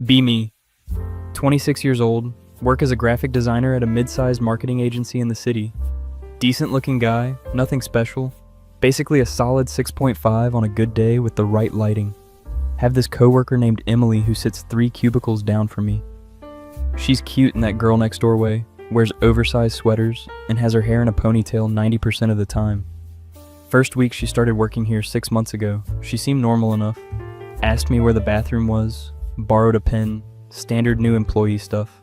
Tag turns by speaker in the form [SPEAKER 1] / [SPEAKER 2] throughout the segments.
[SPEAKER 1] Be me. 26 years old, work as a graphic designer at a mid-sized marketing agency in the city. Decent looking guy, nothing special. Basically a solid 6.5 on a good day with the right lighting. Have this coworker named Emily who sits 3 cubicles down from me. She's cute in that girl next door way, wears oversized sweaters, and has her hair in a ponytail 90% of the time. First week she started working here 6 months ago. She seemed normal enough. Asked me where the bathroom was, borrowed a pen, standard new employee stuff.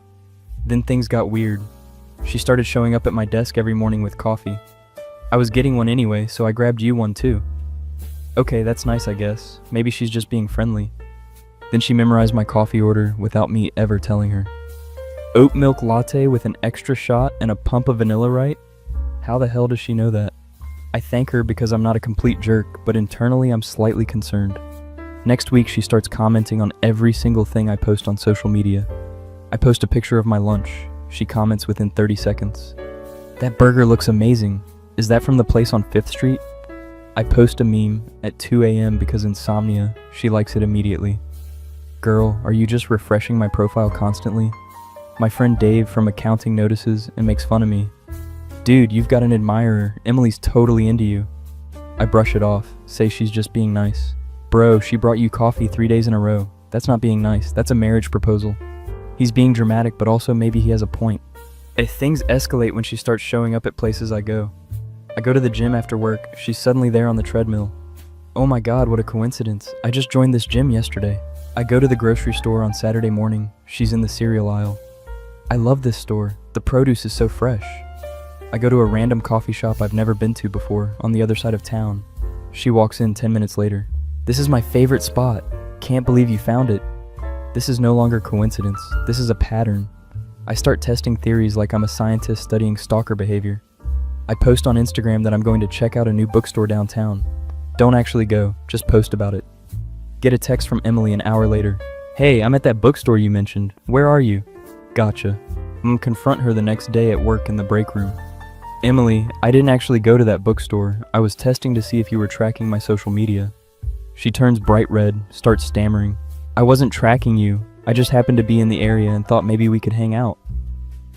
[SPEAKER 1] Then things got weird. She started showing up at my desk every morning with coffee. I was getting one anyway, so I grabbed you one too. Okay, that's nice I guess. Maybe she's just being friendly. Then she memorized my coffee order without me ever telling her. Oat milk latte with an extra shot and a pump of vanilla, right? How the hell does she know that? I thank her because I'm not a complete jerk, but internally I'm slightly concerned. Next week she starts commenting on every single thing I post on social media. I post a picture of my lunch. She comments within 30 seconds. That burger looks amazing. Is that from the place on 5th Street? I post a meme at 2 a.m. because insomnia. She likes it immediately. Girl, are you just refreshing my profile constantly? My friend Dave from accounting notices and makes fun of me. Dude, you've got an admirer. Emily's totally into you. I brush it off, say she's just being nice. Bro, she brought you coffee 3 days in a row. That's not being nice, that's a marriage proposal. He's being dramatic, but also maybe he has a point. If things escalate when she starts showing up at places I go. I go to the gym after work, she's suddenly there on the treadmill. Oh my god, what a coincidence. I just joined this gym yesterday. I go to the grocery store on Saturday morning, she's in the cereal aisle. I love this store, the produce is so fresh. I go to a random coffee shop I've never been to before, on the other side of town. She walks in 10 minutes later. This is my favorite spot. Can't believe you found it. This is no longer coincidence. This is a pattern. I start testing theories like I'm a scientist studying stalker behavior. I post on Instagram that I'm going to check out a new bookstore downtown. Don't actually go, just post about it. Get a text from Emily an hour later. Hey, I'm at that bookstore you mentioned. Where are you? Gotcha. I'm gonna confront her the next day at work in the break room. Emily, I didn't actually go to that bookstore. I was testing to see if you were tracking my social media. She turns bright red, starts stammering. I wasn't tracking you. I just happened to be in the area and thought maybe we could hang out.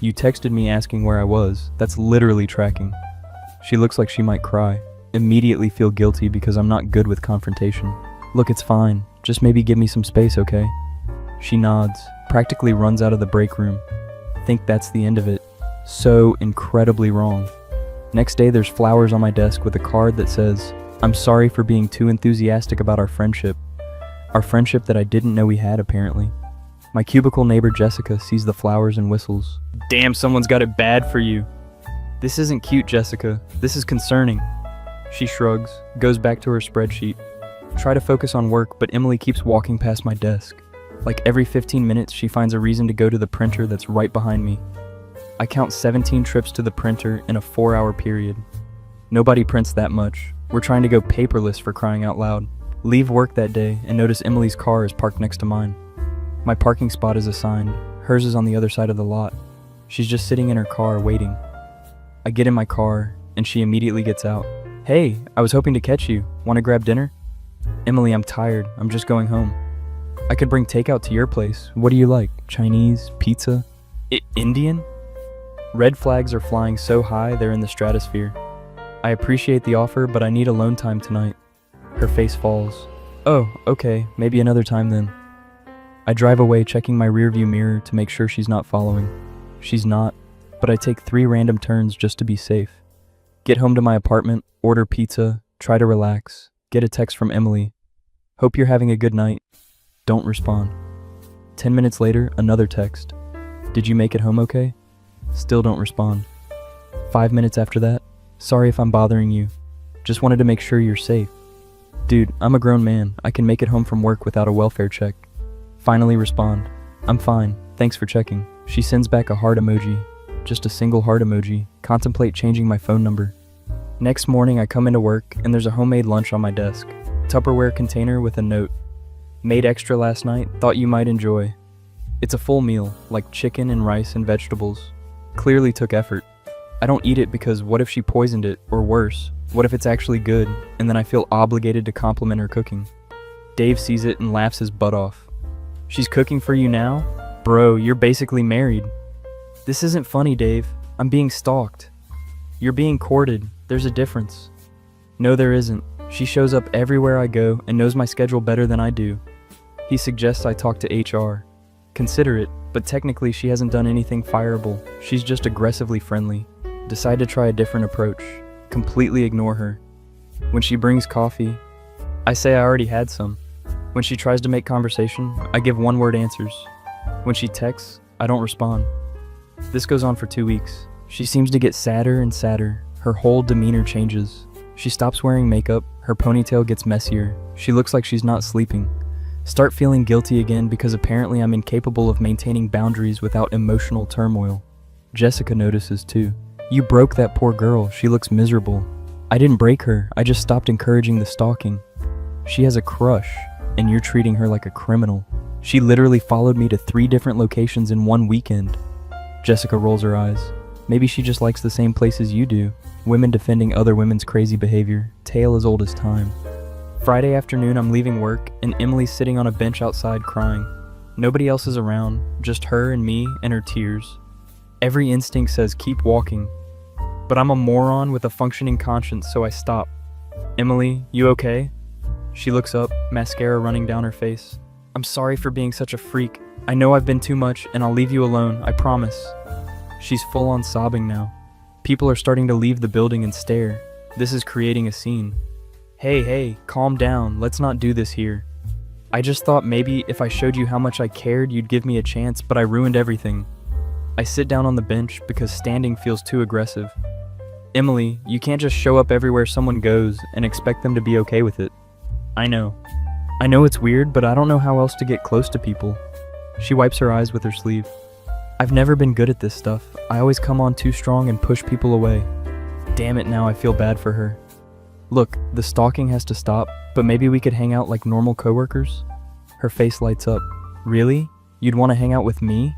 [SPEAKER 1] You texted me asking where I was. That's literally tracking. She looks like she might cry. Immediately feel guilty because I'm not good with confrontation. Look, it's fine. Just maybe give me some space, okay? She nods, practically runs out of the break room. Think that's the end of it. So incredibly wrong. Next day there's flowers on my desk with a card that says, I'm sorry for being too enthusiastic about our friendship. Our friendship that I didn't know we had, apparently. My cubicle neighbor Jessica sees the flowers and whistles. Damn, someone's got it bad for you. This isn't cute, Jessica. This is concerning. She shrugs, goes back to her spreadsheet. Try to focus on work, but Emily keeps walking past my desk. Like every 15 minutes, she finds a reason to go to the printer that's right behind me. I count 17 trips to the printer in a 4-hour period. Nobody prints that much. We're trying to go paperless for crying out loud. Leave work that day and notice Emily's car is parked next to mine. My parking spot is assigned. Hers is on the other side of the lot. She's just sitting in her car waiting. I get in my car and she immediately gets out. Hey, I was hoping to catch you. Want to grab dinner? Emily, I'm tired. I'm just going home. I could bring takeout to your place. What do you like? Chinese? Pizza? Indian? Red flags are flying so high they're in the stratosphere. I appreciate the offer, but I need alone time tonight. Her face falls. Oh, okay, maybe another time then. I drive away checking my rearview mirror to make sure she's not following. She's not, but I take 3 random turns just to be safe. Get home to my apartment, order pizza, try to relax, get a text from Emily. Hope you're having a good night. Don't respond. 10 minutes later, another text. Did you make it home okay? Still don't respond. 5 minutes after that, sorry if I'm bothering you. Just wanted to make sure you're safe. Dude, I'm a grown man. I can make it home from work without a welfare check. Finally respond. I'm fine. Thanks for checking. She sends back a heart emoji. Just a single heart emoji. Contemplate changing my phone number. Next morning I come into work and there's a homemade lunch on my desk. Tupperware container with a note. Made extra last night, thought you might enjoy. It's a full meal, like chicken and rice and vegetables. Clearly took effort. I don't eat it because what if she poisoned it, or worse, what if it's actually good, and then I feel obligated to compliment her cooking. Dave sees it and laughs his butt off. She's cooking for you now? Bro, you're basically married. This isn't funny, Dave. I'm being stalked. You're being courted. There's a difference. No, there isn't. She shows up everywhere I go and knows my schedule better than I do. He suggests I talk to HR. Considerate, but technically she hasn't done anything fireable. She's just aggressively friendly. Decide to try a different approach. Completely ignore her. When she brings coffee, I say I already had some. When she tries to make conversation, I give one-word answers. When she texts, I don't respond. This goes on for 2 weeks. She seems to get sadder and sadder. Her whole demeanor changes. She stops wearing makeup, her ponytail gets messier. She looks like she's not sleeping. Start feeling guilty again because apparently I'm incapable of maintaining boundaries without emotional turmoil. Jessica notices too. You broke that poor girl. She looks miserable. I didn't break her. I just stopped encouraging the stalking. She has a crush, and you're treating her like a criminal. She literally followed me to 3 different locations in 1 weekend. Jessica rolls her eyes. Maybe she just likes the same places you do. Women defending other women's crazy behavior. Tale as old as time. Friday afternoon, I'm leaving work, and Emily's sitting on a bench outside crying. Nobody else is around, just her and me and her tears. Every instinct says keep walking. But I'm a moron with a functioning conscience, so I stop. Emily, you okay? She looks up, mascara running down her face. I'm sorry for being such a freak. I know I've been too much, and I'll leave you alone, I promise. She's full on sobbing now. People are starting to leave the building and stare. This is creating a scene. Hey, calm down, let's not do this here. I just thought maybe if I showed you how much I cared, you'd give me a chance, but I ruined everything. I sit down on the bench because standing feels too aggressive. Emily, you can't just show up everywhere someone goes and expect them to be okay with it. I know it's weird, but I don't know how else to get close to people. She wipes her eyes with her sleeve. I've never been good at this stuff. I always come on too strong and push people away. Damn it, now I feel bad for her. Look, the stalking has to stop, but maybe we could hang out like normal coworkers? Her face lights up. Really? You'd want to hang out with me?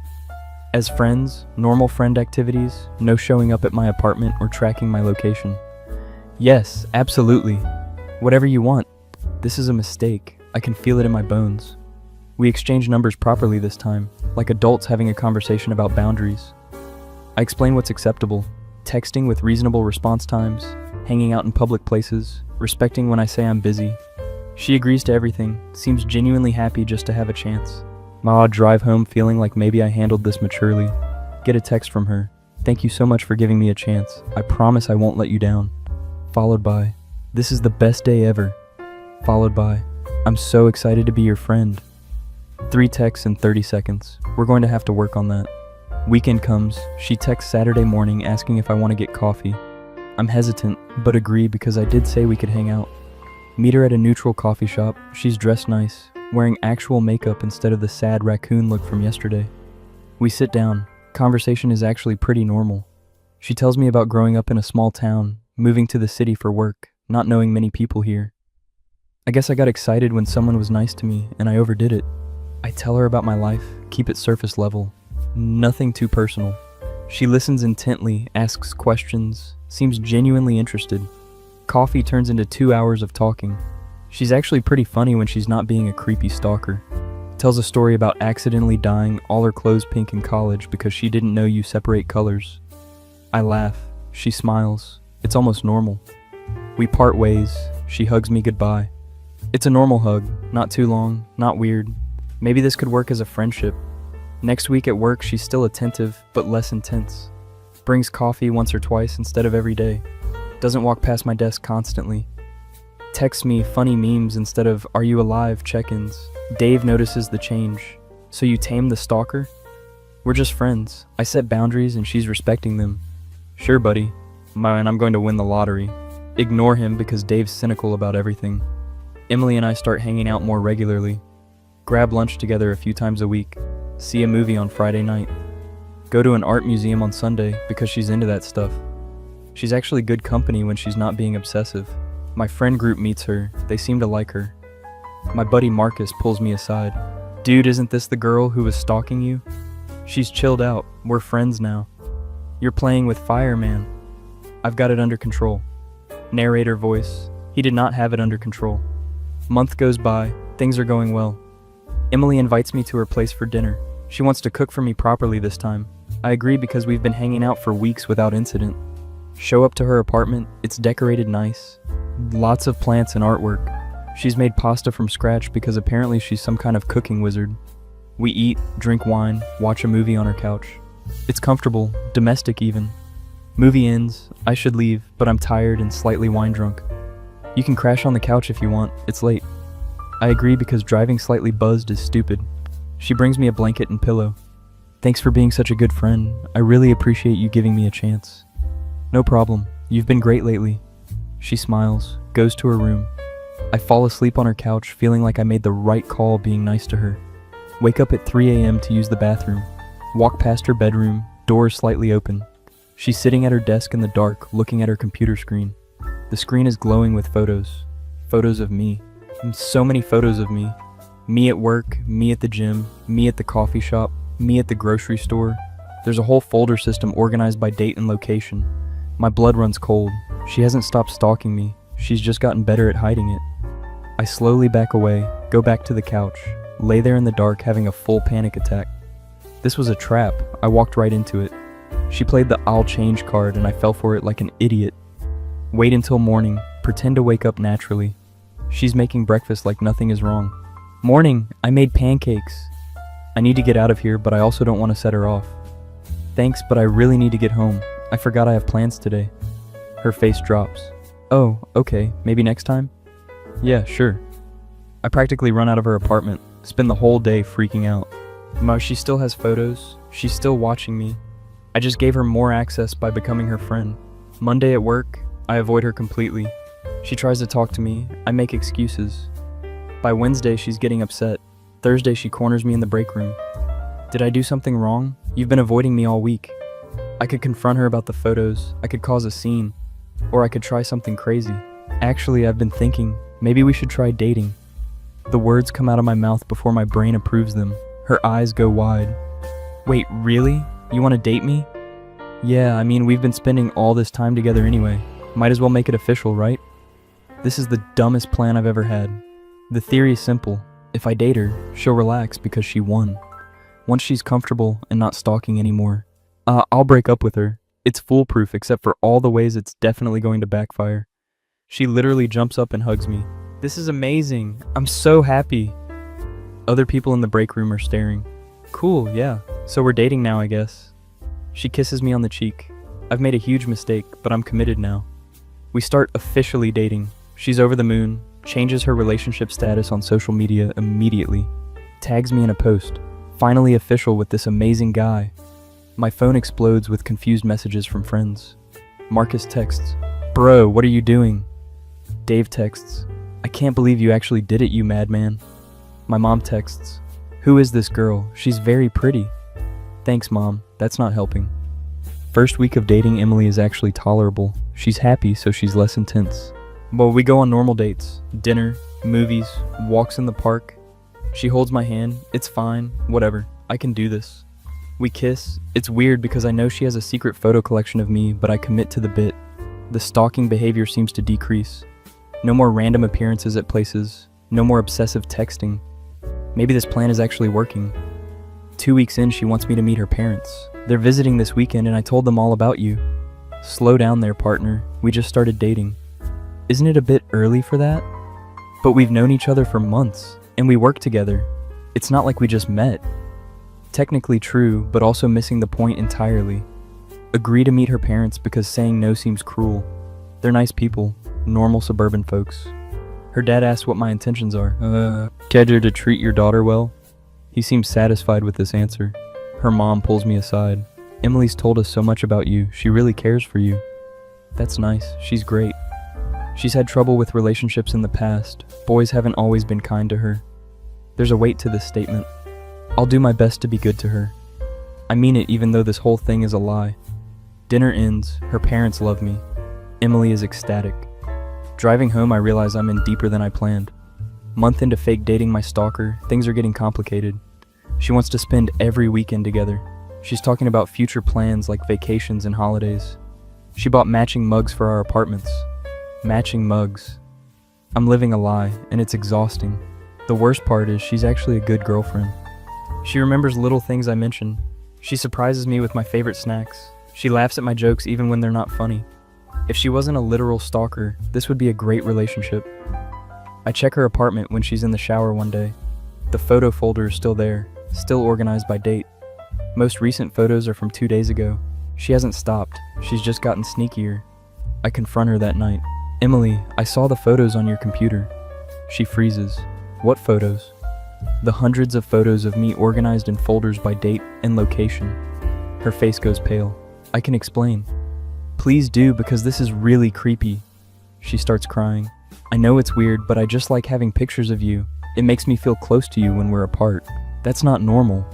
[SPEAKER 1] As friends, normal friend activities, no showing up at my apartment or tracking my location. Yes, absolutely. Whatever you want. This is a mistake. I can feel it in my bones. We exchange numbers properly this time, like adults having a conversation about boundaries. I explain what's acceptable, texting with reasonable response times, hanging out in public places, respecting when I say I'm busy. She agrees to everything, seems genuinely happy just to have a chance. I drive home feeling like maybe I handled this maturely. Get a text from her. Thank you so much for giving me a chance. I promise I won't let you down. Followed by, this is the best day ever. Followed by, I'm so excited to be your friend. 3 texts in 30 seconds. We're going to have to work on that. Weekend comes. She texts Saturday morning asking if I want to get coffee. I'm hesitant, but agree because I did say we could hang out. Meet her at a neutral coffee shop. She's dressed nice, wearing actual makeup instead of the sad raccoon look from yesterday. We sit down. Conversation is actually pretty normal. She tells me about growing up in a small town, moving to the city for work, not knowing many people here. I guess I got excited when someone was nice to me, and I overdid it. I tell her about my life, keep it surface level. Nothing too personal. She listens intently, asks questions, seems genuinely interested. Coffee turns into 2 hours of talking. She's actually pretty funny when she's not being a creepy stalker. Tells a story about accidentally dyeing all her clothes pink in college because she didn't know you separate colors. I laugh. She smiles. It's almost normal. We part ways. She hugs me goodbye. It's a normal hug, not too long, not weird. Maybe this could work as a friendship. Next week at work, she's still attentive, but less intense. Brings coffee once or twice instead of every day. Doesn't walk past my desk constantly. Texts me funny memes instead of "Are you alive?" check-ins. Dave notices the change. So you tame the stalker? We're just friends. I set boundaries and she's respecting them. Sure, buddy. And I'm going to win the lottery. Ignore him because Dave's cynical about everything. Emily and I start hanging out more regularly. Grab lunch together a few times a week. See a movie on Friday night. Go to an art museum on Sunday because she's into that stuff. She's actually good company when she's not being obsessive. My friend group meets her. They seem to like her. My buddy Marcus pulls me aside. Dude, isn't this the girl who was stalking you? She's chilled out. We're friends now. You're playing with fire, man. I've got it under control. Narrator voice. He did not have it under control. Month goes by. Things are going well. Emily invites me to her place for dinner. She wants to cook for me properly this time. I agree because we've been hanging out for weeks without incident. Show up to her apartment, it's decorated nice. Lots of plants and artwork. She's made pasta from scratch because apparently she's some kind of cooking wizard. We eat, drink wine, watch a movie on her couch. It's comfortable, domestic even. Movie ends, I should leave, but I'm tired and slightly wine drunk. You can crash on the couch if you want, it's late. I agree because driving slightly buzzed is stupid. She brings me a blanket and pillow. Thanks for being such a good friend. I really appreciate you giving me a chance. No problem, you've been great lately. She smiles, goes to her room. I fall asleep on her couch feeling like I made the right call being nice to her. Wake up at 3 a.m. to use the bathroom. Walk past her bedroom, door slightly open. She's sitting at her desk in the dark, looking at her computer screen. The screen is glowing with photos. Photos of me. So many photos of me. Me at work, me at the gym, me at the coffee shop, me at the grocery store. There's a whole folder system organized by date and location. My blood runs cold. She hasn't stopped stalking me. She's just gotten better at hiding it. I slowly back away, go back to the couch, lay there in the dark having a full panic attack. This was a trap. I walked right into it. She played the I'll change card and I fell for it like an idiot. Wait until morning, pretend to wake up naturally. She's making breakfast like nothing is wrong. Morning, I made pancakes. I need to get out of here, but I also don't want to set her off. Thanks, but I really need to get home. I forgot I have plans today. Her face drops. Oh, okay, maybe next time? Yeah, sure. I practically run out of her apartment, spend the whole day freaking out. She still has photos, she's still watching me. I just gave her more access by becoming her friend. Monday at work, I avoid her completely. She tries to talk to me, I make excuses. By Wednesday, she's getting upset. Thursday, she corners me in the break room. Did I do something wrong? You've been avoiding me all week. I could confront her about the photos, I could cause a scene, or I could try something crazy. Actually, I've been thinking, maybe we should try dating. The words come out of my mouth before my brain approves them. Her eyes go wide. Wait, really? You want to date me? Yeah, I mean, we've been spending all this time together anyway. Might as well make it official, right? This is the dumbest plan I've ever had. The theory is simple. If I date her, she'll relax because she won. Once she's comfortable and not stalking anymore, I'll break up with her. It's foolproof except for all the ways it's definitely going to backfire. She literally jumps up and hugs me. This is amazing. I'm so happy. Other people in the break room are staring. Cool, yeah. So we're dating now, I guess. She kisses me on the cheek. I've made a huge mistake, but I'm committed now. We start officially dating. She's over the moon, changes her relationship status on social media immediately, tags me in a post. Finally official with this amazing guy. My phone explodes with confused messages from friends. Marcus texts, "Bro, what are you doing?" Dave texts, "I can't believe you actually did it, you madman." My mom texts, "Who is this girl? She's very pretty." Thanks, Mom. That's not helping. First week of dating, Emily is actually tolerable. She's happy, so she's less intense. Well, we go on normal dates. Dinner, movies, walks in the park. She holds my hand. It's fine. Whatever. I can do this. We kiss. It's weird because I know she has a secret photo collection of me, but I commit to the bit. The stalking behavior seems to decrease. No more random appearances at places. No more obsessive texting. Maybe this plan is actually working. 2 weeks in, she wants me to meet her parents. They're visiting this weekend and I told them all about you. Slow down there, partner. We just started dating. Isn't it a bit early for that? But we've known each other for months, and we work together. It's not like we just met. Technically true, but also missing the point entirely. Agree to meet her parents because saying no seems cruel. They're nice people, normal suburban folks. Her dad asks what my intentions are. Schedule to treat your daughter well? He seems satisfied with this answer. Her mom pulls me aside. Emily's told us so much about you. She really cares for you. That's nice. She's great. She's had trouble with relationships in the past. Boys haven't always been kind to her. There's a weight to this statement. I'll do my best to be good to her. I mean it even though this whole thing is a lie. Dinner ends. Her parents love me. Emily is ecstatic. Driving home, I realize I'm in deeper than I planned. Month into fake dating my stalker, things are getting complicated. She wants to spend every weekend together. She's talking about future plans like vacations and holidays. She bought matching mugs for our apartments. Matching mugs. I'm living a lie, and it's exhausting. The worst part is she's actually a good girlfriend. She remembers little things I mention. She surprises me with my favorite snacks. She laughs at my jokes even when they're not funny. If she wasn't a literal stalker, this would be a great relationship. I check her apartment when she's in the shower one day. The photo folder is still there, still organized by date. Most recent photos are from 2 days ago. She hasn't stopped, she's just gotten sneakier. I confront her that night. Emily, I saw the photos on your computer. She freezes. What photos? The hundreds of photos of me organized in folders by date and location. Her face goes pale. I can explain. Please do, because this is really creepy. She starts crying. I know it's weird, but I just like having pictures of you. It makes me feel close to you when we're apart. That's not normal.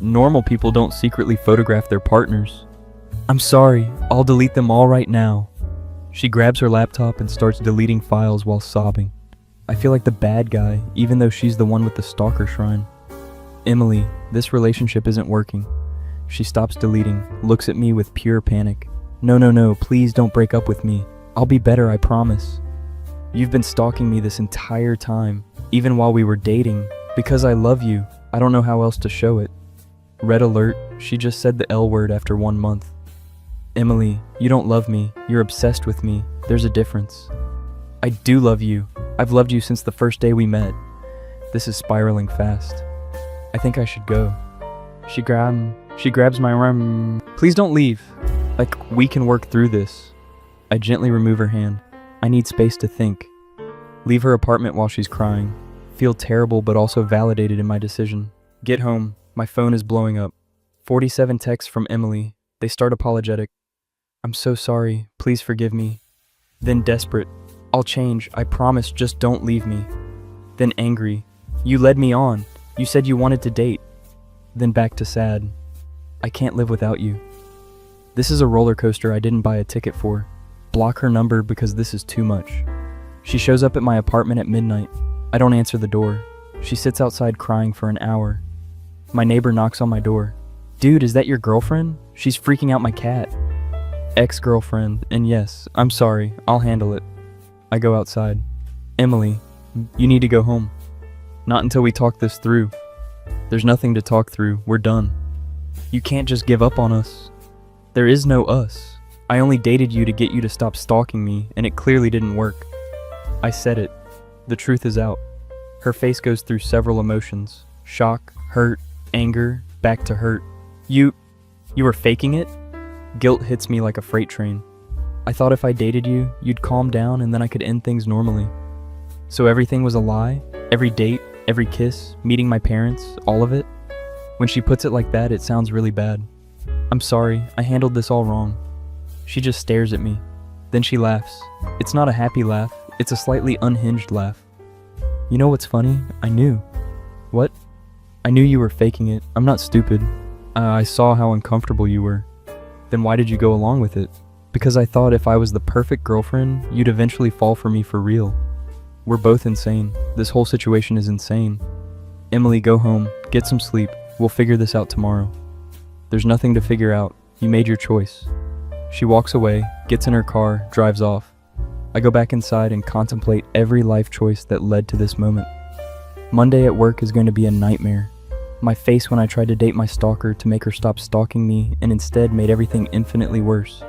[SPEAKER 1] Normal people don't secretly photograph their partners. I'm sorry, I'll delete them all right now. She grabs her laptop and starts deleting files while sobbing. I feel like the bad guy, even though she's the one with the stalker shrine. Emily, this relationship isn't working. She stops deleting, looks at me with pure panic. No, please don't break up with me. I'll be better, I promise. You've been stalking me this entire time, even while we were dating. Because I love you, I don't know how else to show it. Red alert, she just said the L word after 1 month. Emily, you don't love me, you're obsessed with me, there's a difference. I do love you, I've loved you since the first day we met. This is spiraling fast. I think I should go. She grabs my arm. Please don't leave. Like, we can work through this. I gently remove her hand. I need space to think. Leave her apartment while she's crying. Feel terrible but also validated in my decision. Get home. My phone is blowing up. 47 texts from Emily. They start apologetic. I'm so sorry. Please forgive me. Then desperate. I'll change. I promise. Just don't leave me. Then angry. You led me on. You said you wanted to date. Then back to sad. I can't live without you. This is a roller coaster I didn't buy a ticket for. Block her number because this is too much. She shows up at my apartment at midnight. I don't answer the door. She sits outside crying for an hour. My neighbor knocks on my door. Dude, is that your girlfriend? She's freaking out my cat. Ex-girlfriend, and yes, I'm sorry, I'll handle it. I go outside. Emily, you need to go home. Not until we talk this through. There's nothing to talk through, we're done. You can't just give up on us. There is no us. I only dated you to get you to stop stalking me, and it clearly didn't work. I said it. The truth is out. Her face goes through several emotions. Shock, hurt, anger, back to hurt. You were faking it? Guilt hits me like a freight train. I thought if I dated you, you'd calm down and then I could end things normally. So everything was a lie? Every date, every kiss, meeting my parents, all of it? When she puts it like that, it sounds really bad. I'm sorry, I handled this all wrong. She just stares at me. Then she laughs. It's not a happy laugh, it's a slightly unhinged laugh. You know what's funny? I knew. What? I knew you were faking it. I'm not stupid. I saw how uncomfortable you were. Then why did you go along with it? Because I thought if I was the perfect girlfriend, you'd eventually fall for me for real. We're both insane. This whole situation is insane. Emily, go home. Get some sleep. We'll figure this out tomorrow. There's nothing to figure out. You made your choice. She walks away, gets in her car, drives off. I go back inside and contemplate every life choice that led to this moment. Monday at work is going to be a nightmare. My face when I tried to date my stalker to make her stop stalking me and instead made everything infinitely worse.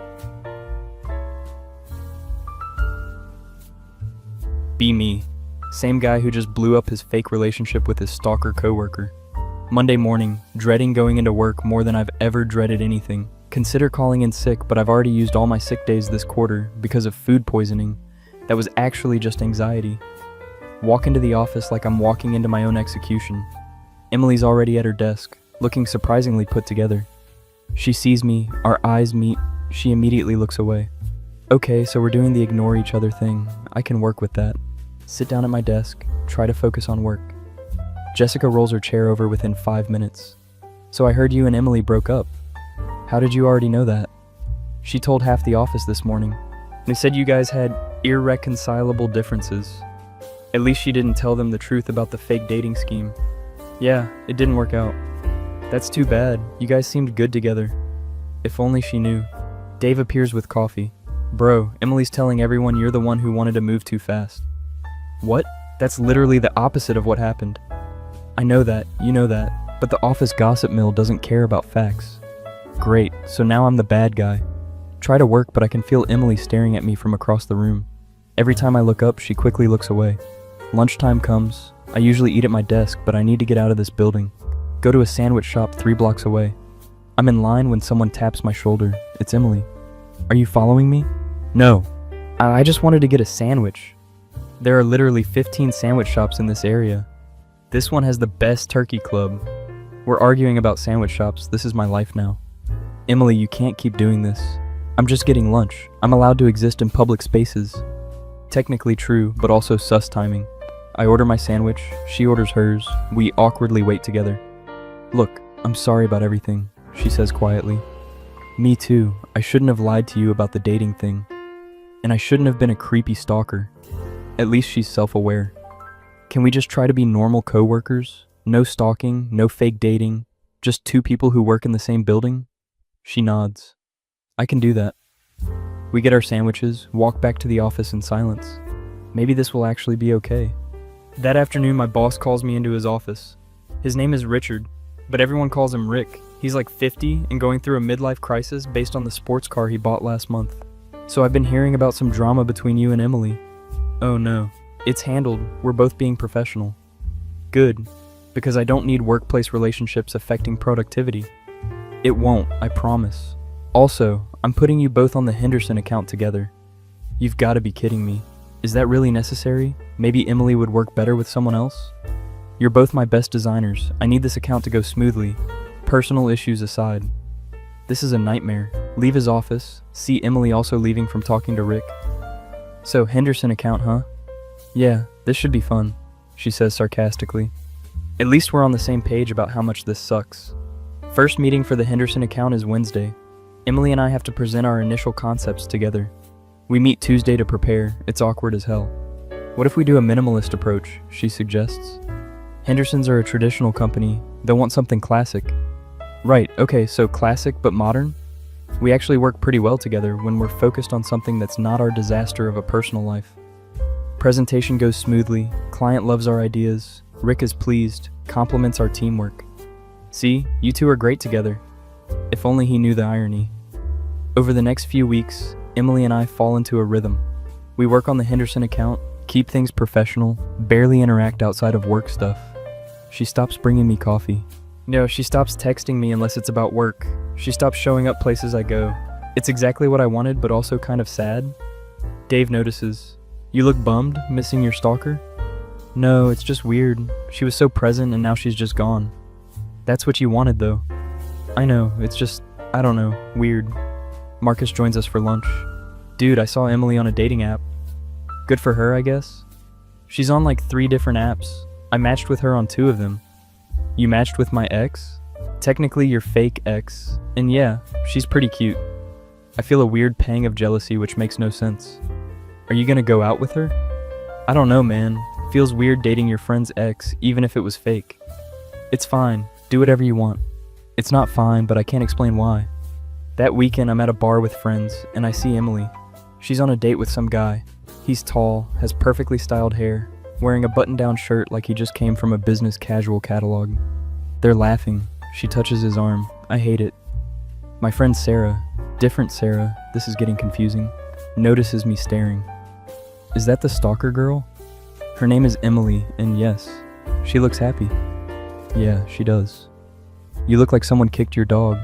[SPEAKER 1] Be me. Same guy who just blew up his fake relationship with his stalker coworker. Monday morning, dreading going into work more than I've ever dreaded anything. Consider calling in sick, but I've already used all my sick days this quarter because of food poisoning. That was actually just anxiety. Walk into the office like I'm walking into my own execution. Emily's already at her desk, looking surprisingly put together. She sees me, our eyes meet, she immediately looks away. Okay, so we're doing the ignore each other thing. I can work with that. Sit down at my desk, try to focus on work. Jessica rolls her chair over within 5 minutes. So I heard you and Emily broke up. How did you already know that? She told half the office this morning. They said you guys had irreconcilable differences. At least she didn't tell them the truth about the fake dating scheme. Yeah, it didn't work out. That's too bad. You guys seemed good together. If only she knew. Dave appears with coffee. Bro, Emily's telling everyone you're the one who wanted to move too fast. What? That's literally the opposite of what happened. I know that, you know that, but the office gossip mill doesn't care about facts. Great, so now I'm the bad guy. Try to work, but I can feel Emily staring at me from across the room. Every time I look up, she quickly looks away. Lunchtime comes. I usually eat at my desk, but I need to get out of this building. Go to a sandwich shop 3 blocks away. I'm in line when someone taps my shoulder. It's Emily. Are you following me? No. I just wanted to get a sandwich. There are literally 15 sandwich shops in this area. This one has the best turkey club. We're arguing about sandwich shops. This is my life now. Emily, you can't keep doing this. I'm just getting lunch. I'm allowed to exist in public spaces. Technically true, but also sus timing. I order my sandwich, she orders hers, we awkwardly wait together. Look, I'm sorry about everything, she says quietly. Me too, I shouldn't have lied to you about the dating thing. And I shouldn't have been a creepy stalker. At least she's self-aware. Can we just try to be normal co-workers? No stalking, no fake dating, just 2 people who work in the same building? She nods. I can do that. We get our sandwiches, walk back to the office in silence. Maybe this will actually be okay. That afternoon, my boss calls me into his office. His name is Richard, but everyone calls him Rick. He's like 50 and going through a midlife crisis based on the sports car he bought last month. So I've been hearing about some drama between you and Emily. Oh no, it's handled. We're both being professional. Good, because I don't need workplace relationships affecting productivity. It won't, I promise. Also, I'm putting you both on the Henderson account together. You've got to be kidding me. Is that really necessary? Maybe Emily would work better with someone else? You're both my best designers. I need this account to go smoothly. Personal issues aside. This is a nightmare. Leave his office. See Emily also leaving from talking to Rick. So, Henderson account, huh? Yeah, this should be fun, she says sarcastically. At least we're on the same page about how much this sucks. First meeting for the Henderson account is Wednesday. Emily and I have to present our initial concepts together. We meet Tuesday to prepare. It's awkward as hell. What if we do a minimalist approach, she suggests. Hendersons are a traditional company. They'll want something classic. Right, okay, so classic but modern? We actually work pretty well together when we're focused on something that's not our disaster of a personal life. Presentation goes smoothly, client loves our ideas, Rick is pleased, compliments our teamwork. See, you 2 are great together. If only he knew the irony. Over the next few weeks, Emily and I fall into a rhythm. We work on the Henderson account, keep things professional, barely interact outside of work stuff. She stops bringing me coffee. No, she stops texting me unless it's about work. She stops showing up places I go. It's exactly what I wanted, but also kind of sad. Dave notices. You look bummed, missing your stalker? No, it's just weird. She was so present and now she's just gone. That's what you wanted though. I know, it's just, I don't know, weird. Marcus joins us for lunch. Dude, I saw Emily on a dating app. Good for her, I guess. She's on like 3 different apps. I matched with her on 2 of them. You matched with my ex? Technically your fake ex. And yeah, she's pretty cute. I feel a weird pang of jealousy which makes no sense. Are you gonna go out with her? I don't know, man. Feels weird dating your friend's ex, even if it was fake. It's fine. Do whatever you want. It's not fine, but I can't explain why. That weekend, I'm at a bar with friends, and I see Emily. She's on a date with some guy. He's tall, has perfectly styled hair, wearing a button-down shirt like he just came from a business casual catalog. They're laughing. She touches his arm. I hate it. My friend Sarah, different Sarah, this is getting confusing, notices me staring. Is that the stalker girl? Her name is Emily, and yes, she looks happy. Yeah, she does. You look like someone kicked your dog.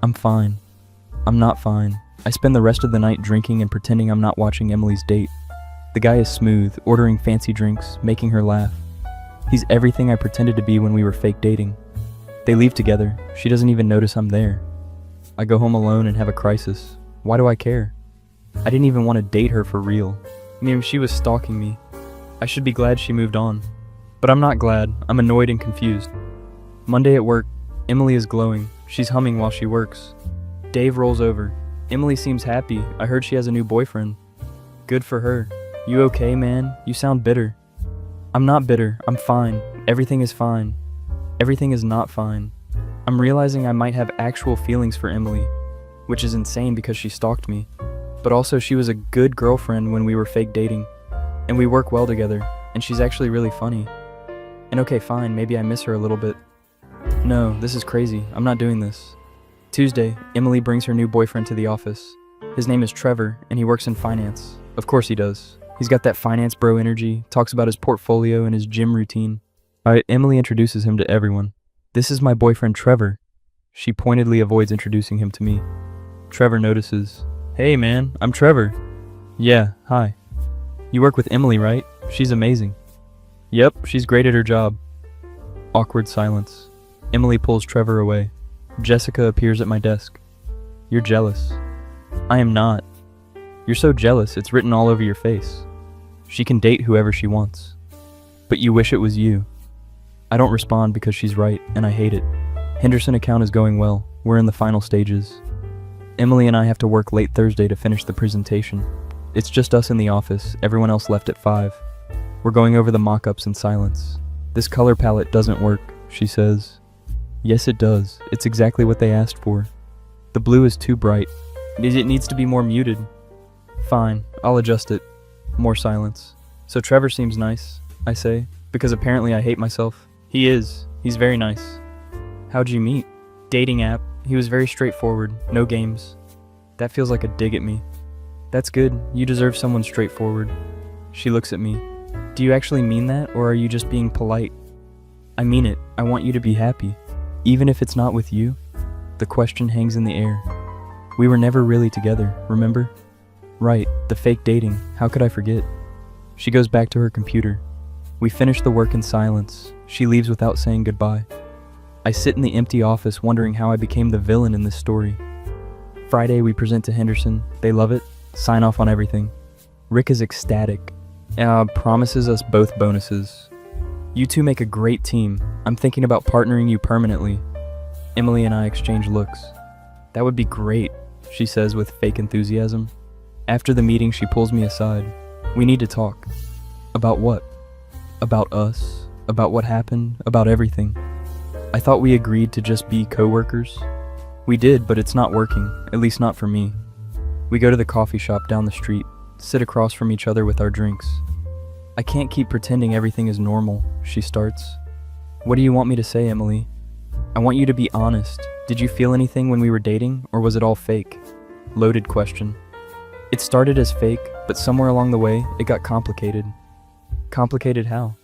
[SPEAKER 1] I'm fine. I'm not fine. I spend the rest of the night drinking and pretending I'm not watching Emily's date. The guy is smooth, ordering fancy drinks, making her laugh. He's everything I pretended to be when we were fake dating. They leave together. She doesn't even notice I'm there. I go home alone and have a crisis. Why do I care? I didn't even want to date her for real. I mean, she was stalking me. I should be glad she moved on. But I'm not glad. I'm annoyed and confused. Monday at work, Emily is glowing. She's humming while she works. Dave rolls over. Emily seems happy. I heard she has a new boyfriend. Good for her. You okay, man? You sound bitter. I'm not bitter. I'm fine. Everything is fine. Everything is not fine. I'm realizing I might have actual feelings for Emily, which is insane because she stalked me. But also she was a good girlfriend when we were fake dating, and we work well together. And she's actually really funny. And okay, fine, maybe I miss her a little bit. No, this is crazy. I'm not doing this. Tuesday, Emily brings her new boyfriend to the office. His name is Trevor, and he works in finance. Of course he does. He's got that finance bro energy, talks about his portfolio and his gym routine. Emily introduces him to everyone. This is my boyfriend Trevor. She pointedly avoids introducing him to me. Trevor notices. Hey man, I'm Trevor. Yeah, hi. You work with Emily, right? She's amazing. Yep, she's great at her job. Awkward silence. Emily pulls Trevor away. Jessica appears at my desk. You're jealous. I am not. You're so jealous, it's written all over your face. She can date whoever she wants. But you wish it was you. I don't respond because she's right, and I hate it. Henderson account is going well. We're in the final stages. Emily and I have to work late Thursday to finish the presentation. It's just us in the office, everyone else left at 5. We're going over the mock-ups in silence. This color palette doesn't work, she says. Yes, it does. It's exactly what they asked for. The blue is too bright. It needs to be more muted. Fine, I'll adjust it. More silence. So Trevor seems nice, I say, because apparently I hate myself. He is. He's very nice. How'd you meet? Dating app. He was very straightforward. No games. That feels like a dig at me. That's good. You deserve someone straightforward. She looks at me. Do you actually mean that, or are you just being polite? I mean it. I want you to be happy. Even if it's not with you? The question hangs in the air. We were never really together, remember? Right, the fake dating. How could I forget? She goes back to her computer. We finish the work in silence. She leaves without saying goodbye. I sit in the empty office wondering how I became the villain in this story. Friday, we present to Henderson. They love it. Sign off on everything. Rick is ecstatic. Promises us both bonuses. You two make a great team. I'm thinking about partnering you permanently. Emily and I exchange looks. That would be great, she says with fake enthusiasm. After the meeting, she pulls me aside. We need to talk. About what? About us. About what happened. About everything. I thought we agreed to just be co-workers. We did, but it's not working. At least not for me. We go to the coffee shop down the street, sit across from each other with our drinks. I can't keep pretending everything is normal, she starts. What do you want me to say, Emily? I want you to be honest. Did you feel anything when we were dating, or was it all fake? Loaded question. It started as fake, but somewhere along the way, it got complicated. Complicated how?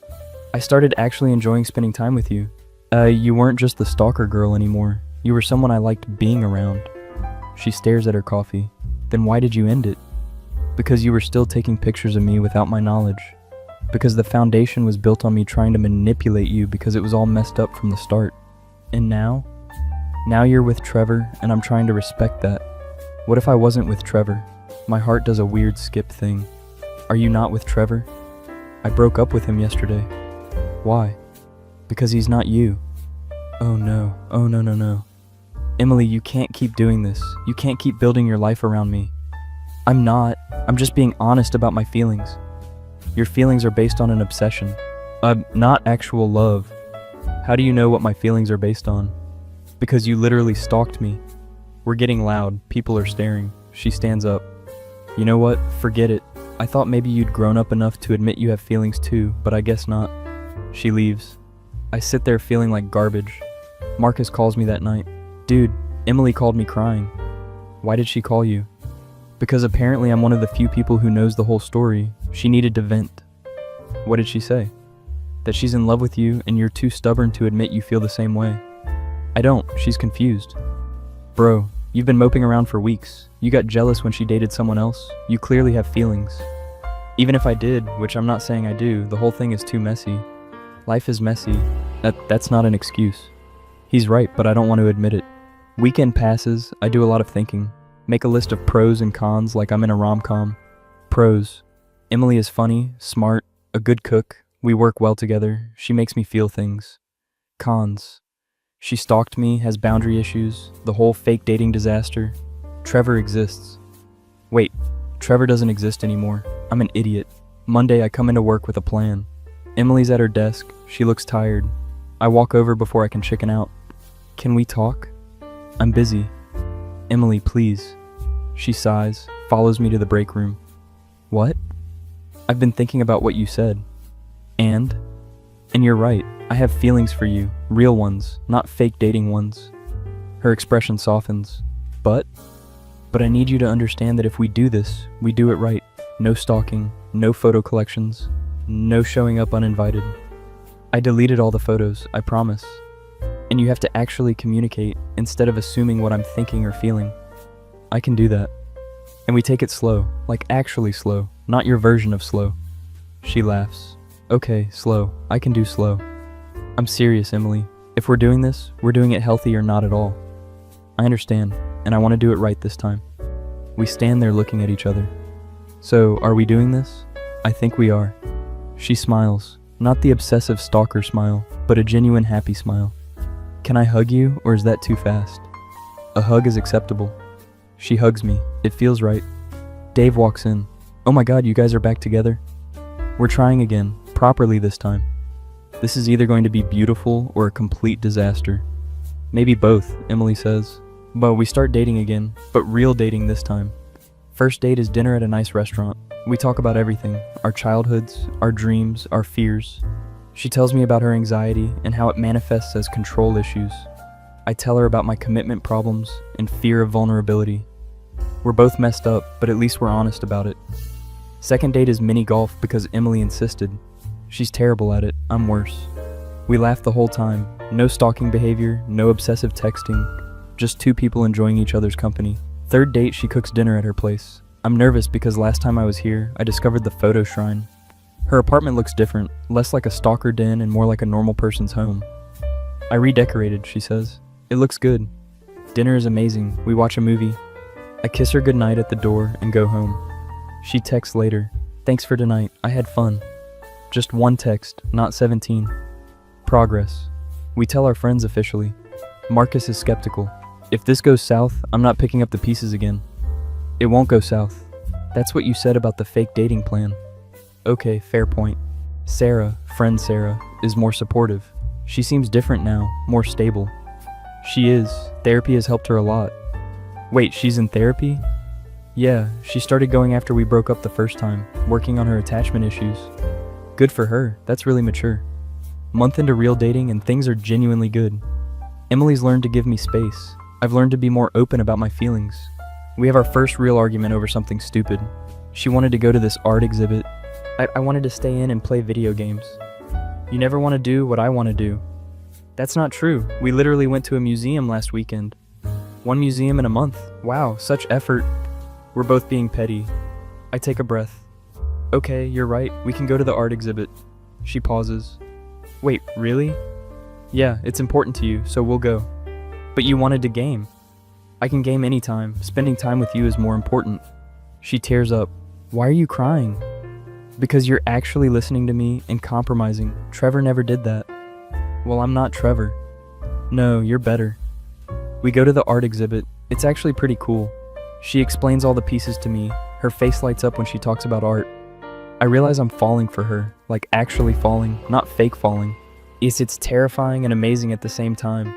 [SPEAKER 1] I started actually enjoying spending time with you. You weren't just the stalker girl anymore. You were someone I liked being around. She stares at her coffee. Then why did you end it? Because you were still taking pictures of me without my knowledge. Because the foundation was built on me trying to manipulate you because it was all messed up from the start. And now? Now you're with Trevor, and I'm trying to respect that. What if I wasn't with Trevor? My heart does a weird skip thing. Are you not with Trevor? I broke up with him yesterday. Why? Because he's not you. Oh no, oh no, no, no. Emily, you can't keep doing this. You can't keep building your life around me. I'm not. I'm just being honest about my feelings. Your feelings are based on an obsession. Not actual love. How do you know what my feelings are based on? Because you literally stalked me. We're getting loud. People are staring. She stands up. You know what? Forget it. I thought maybe you'd grown up enough to admit you have feelings too, but I guess not. She leaves. I sit there feeling like garbage. Marcus calls me that night. Dude, Emily called me crying. Why did she call you? Because apparently I'm one of the few people who knows the whole story. She needed to vent. What did she say? That she's in love with you and you're too stubborn to admit you feel the same way. I don't. She's confused. Bro, you've been moping around for weeks. You got jealous when she dated someone else. You clearly have feelings. Even if I did, which I'm not saying I do, the whole thing is too messy. Life is messy. That's not an excuse. He's right, but I don't want to admit it. Weekend passes, I do a lot of thinking. Make a list of pros and cons like I'm in a rom-com. Pros. Emily is funny, smart, a good cook. We work well together. She makes me feel things. Cons. She stalked me, has boundary issues, the whole fake dating disaster. Trevor exists. Wait, Trevor doesn't exist anymore. I'm an idiot. Monday I come into work with a plan. Emily's at her desk. She looks tired. I walk over before I can chicken out. Can we talk? I'm busy. Emily, please. She sighs, follows me to the break room. What? I've been thinking about what you said. And you're right, I have feelings for you, real ones, not fake dating ones. Her expression softens. But I need you to understand that if we do this, we do it right. No stalking, no photo collections, no showing up uninvited. I deleted all the photos, I promise. And you have to actually communicate instead of assuming what I'm thinking or feeling. I can do that. And we take it slow, like actually slow, not your version of slow. She laughs. Okay, slow. I can do slow. I'm serious, Emily. If we're doing this, we're doing it healthy or not at all. I understand, and I want to do it right this time. We stand there looking at each other. So, are we doing this? I think we are. She smiles, not the obsessive stalker smile, but a genuine happy smile. Can I hug you, or is that too fast? A hug is acceptable. She hugs me. It feels right. Dave walks in. Oh my God, you guys are back together? We're trying again, properly this time. This is either going to be beautiful or a complete disaster. Maybe both, Emily says. But we start dating again, but real dating this time. First date is dinner at a nice restaurant. We talk about everything, our childhoods, our dreams, our fears. She tells me about her anxiety and how it manifests as control issues. I tell her about my commitment problems and fear of vulnerability. We're both messed up, but at least we're honest about it. Second date is mini golf because Emily insisted. She's terrible at it, I'm worse. We laugh the whole time, no stalking behavior, no obsessive texting, just two people enjoying each other's company. Third date, she cooks dinner at her place. I'm nervous because last time I was here, I discovered the photo shrine. Her apartment looks different, less like a stalker den and more like a normal person's home. I redecorated, she says. It looks good. Dinner is amazing, we watch a movie. I kiss her goodnight at the door and go home. She texts later. Thanks for tonight, I had fun. Just one text, not 17. Progress. We tell our friends officially. Marcus is skeptical. If this goes south, I'm not picking up the pieces again. It won't go south. That's what you said about the fake dating plan. Okay, fair point. Sarah, friend Sarah, is more supportive. She seems different now, more stable. She is. Therapy has helped her a lot. Wait, she's in therapy? Yeah, she started going after we broke up the first time, working on her attachment issues. Good for her, that's really mature. Month into real dating and things are genuinely good. Emily's learned to give me space. I've learned to be more open about my feelings. We have our first real argument over something stupid. She wanted to go to this art exhibit. I wanted to stay in and play video games. You never want to do what I want to do. That's not true. We literally went to a museum last weekend. One museum in a month. Wow, such effort. We're both being petty. I take a breath. Okay, you're right. We can go to the art exhibit. She pauses. Wait, really? Yeah, it's important to you, so we'll go. But you wanted to game. I can game anytime. Spending time with you is more important. She tears up. Why are you crying? Because you're actually listening to me and compromising. Trevor never did that. Well, I'm not Trevor. No, you're better. We go to the art exhibit. It's actually pretty cool. She explains all the pieces to me. Her face lights up when she talks about art. I realize I'm falling for her, like actually falling, not fake falling. It's terrifying and amazing at the same time.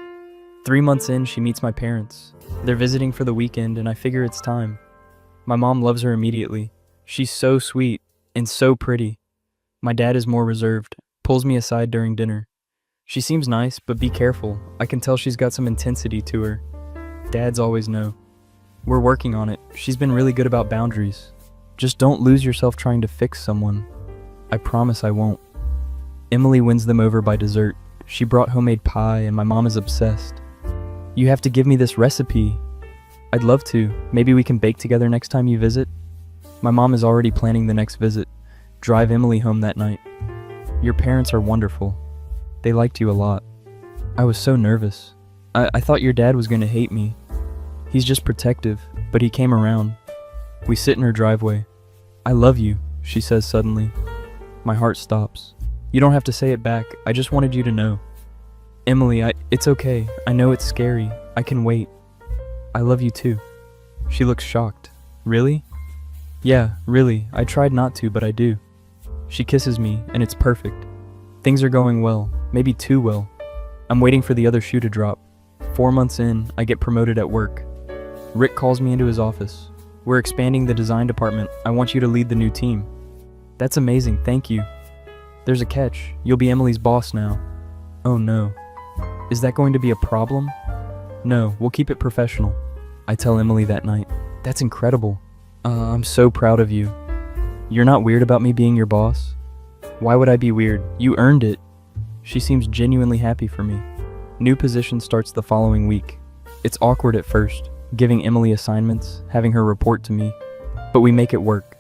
[SPEAKER 1] 3 months in, she meets my parents. They're visiting for the weekend, and I figure it's time. My mom loves her immediately. She's so sweet and so pretty. My dad is more reserved, pulls me aside during dinner. She seems nice, but be careful. I can tell she's got some intensity to her. Dads always know. We're working on it. She's been really good about boundaries. Just don't lose yourself trying to fix someone. I promise I won't. Emily wins them over by dessert. She brought homemade pie, and my mom is obsessed. You have to give me this recipe. I'd love to. Maybe we can bake together next time you visit? My mom is already planning the next visit. Drive Emily home that night. Your parents are wonderful. They liked you a lot. I was so nervous. I thought your dad was going to hate me. He's just protective, but he came around. We sit in her driveway. I love you, she says suddenly. My heart stops. You don't have to say it back. I just wanted you to know. Emily, it's okay. I know it's scary. I can wait. I love you too. She looks shocked. Really? Yeah, really. I tried not to, but I do. She kisses me, and it's perfect. Things are going well, maybe too well. I'm waiting for the other shoe to drop. 4 months in, I get promoted at work. Rick calls me into his office. We're expanding the design department. I want you to lead the new team. That's amazing, thank you. There's a catch. You'll be Emily's boss now. Oh no. Is that going to be a problem? No, we'll keep it professional. I tell Emily that night. That's incredible. I'm so proud of you. You're not weird about me being your boss? Why would I be weird? You earned it. She seems genuinely happy for me. New position starts the following week. It's awkward at first, giving Emily assignments, having her report to me, but we make it work.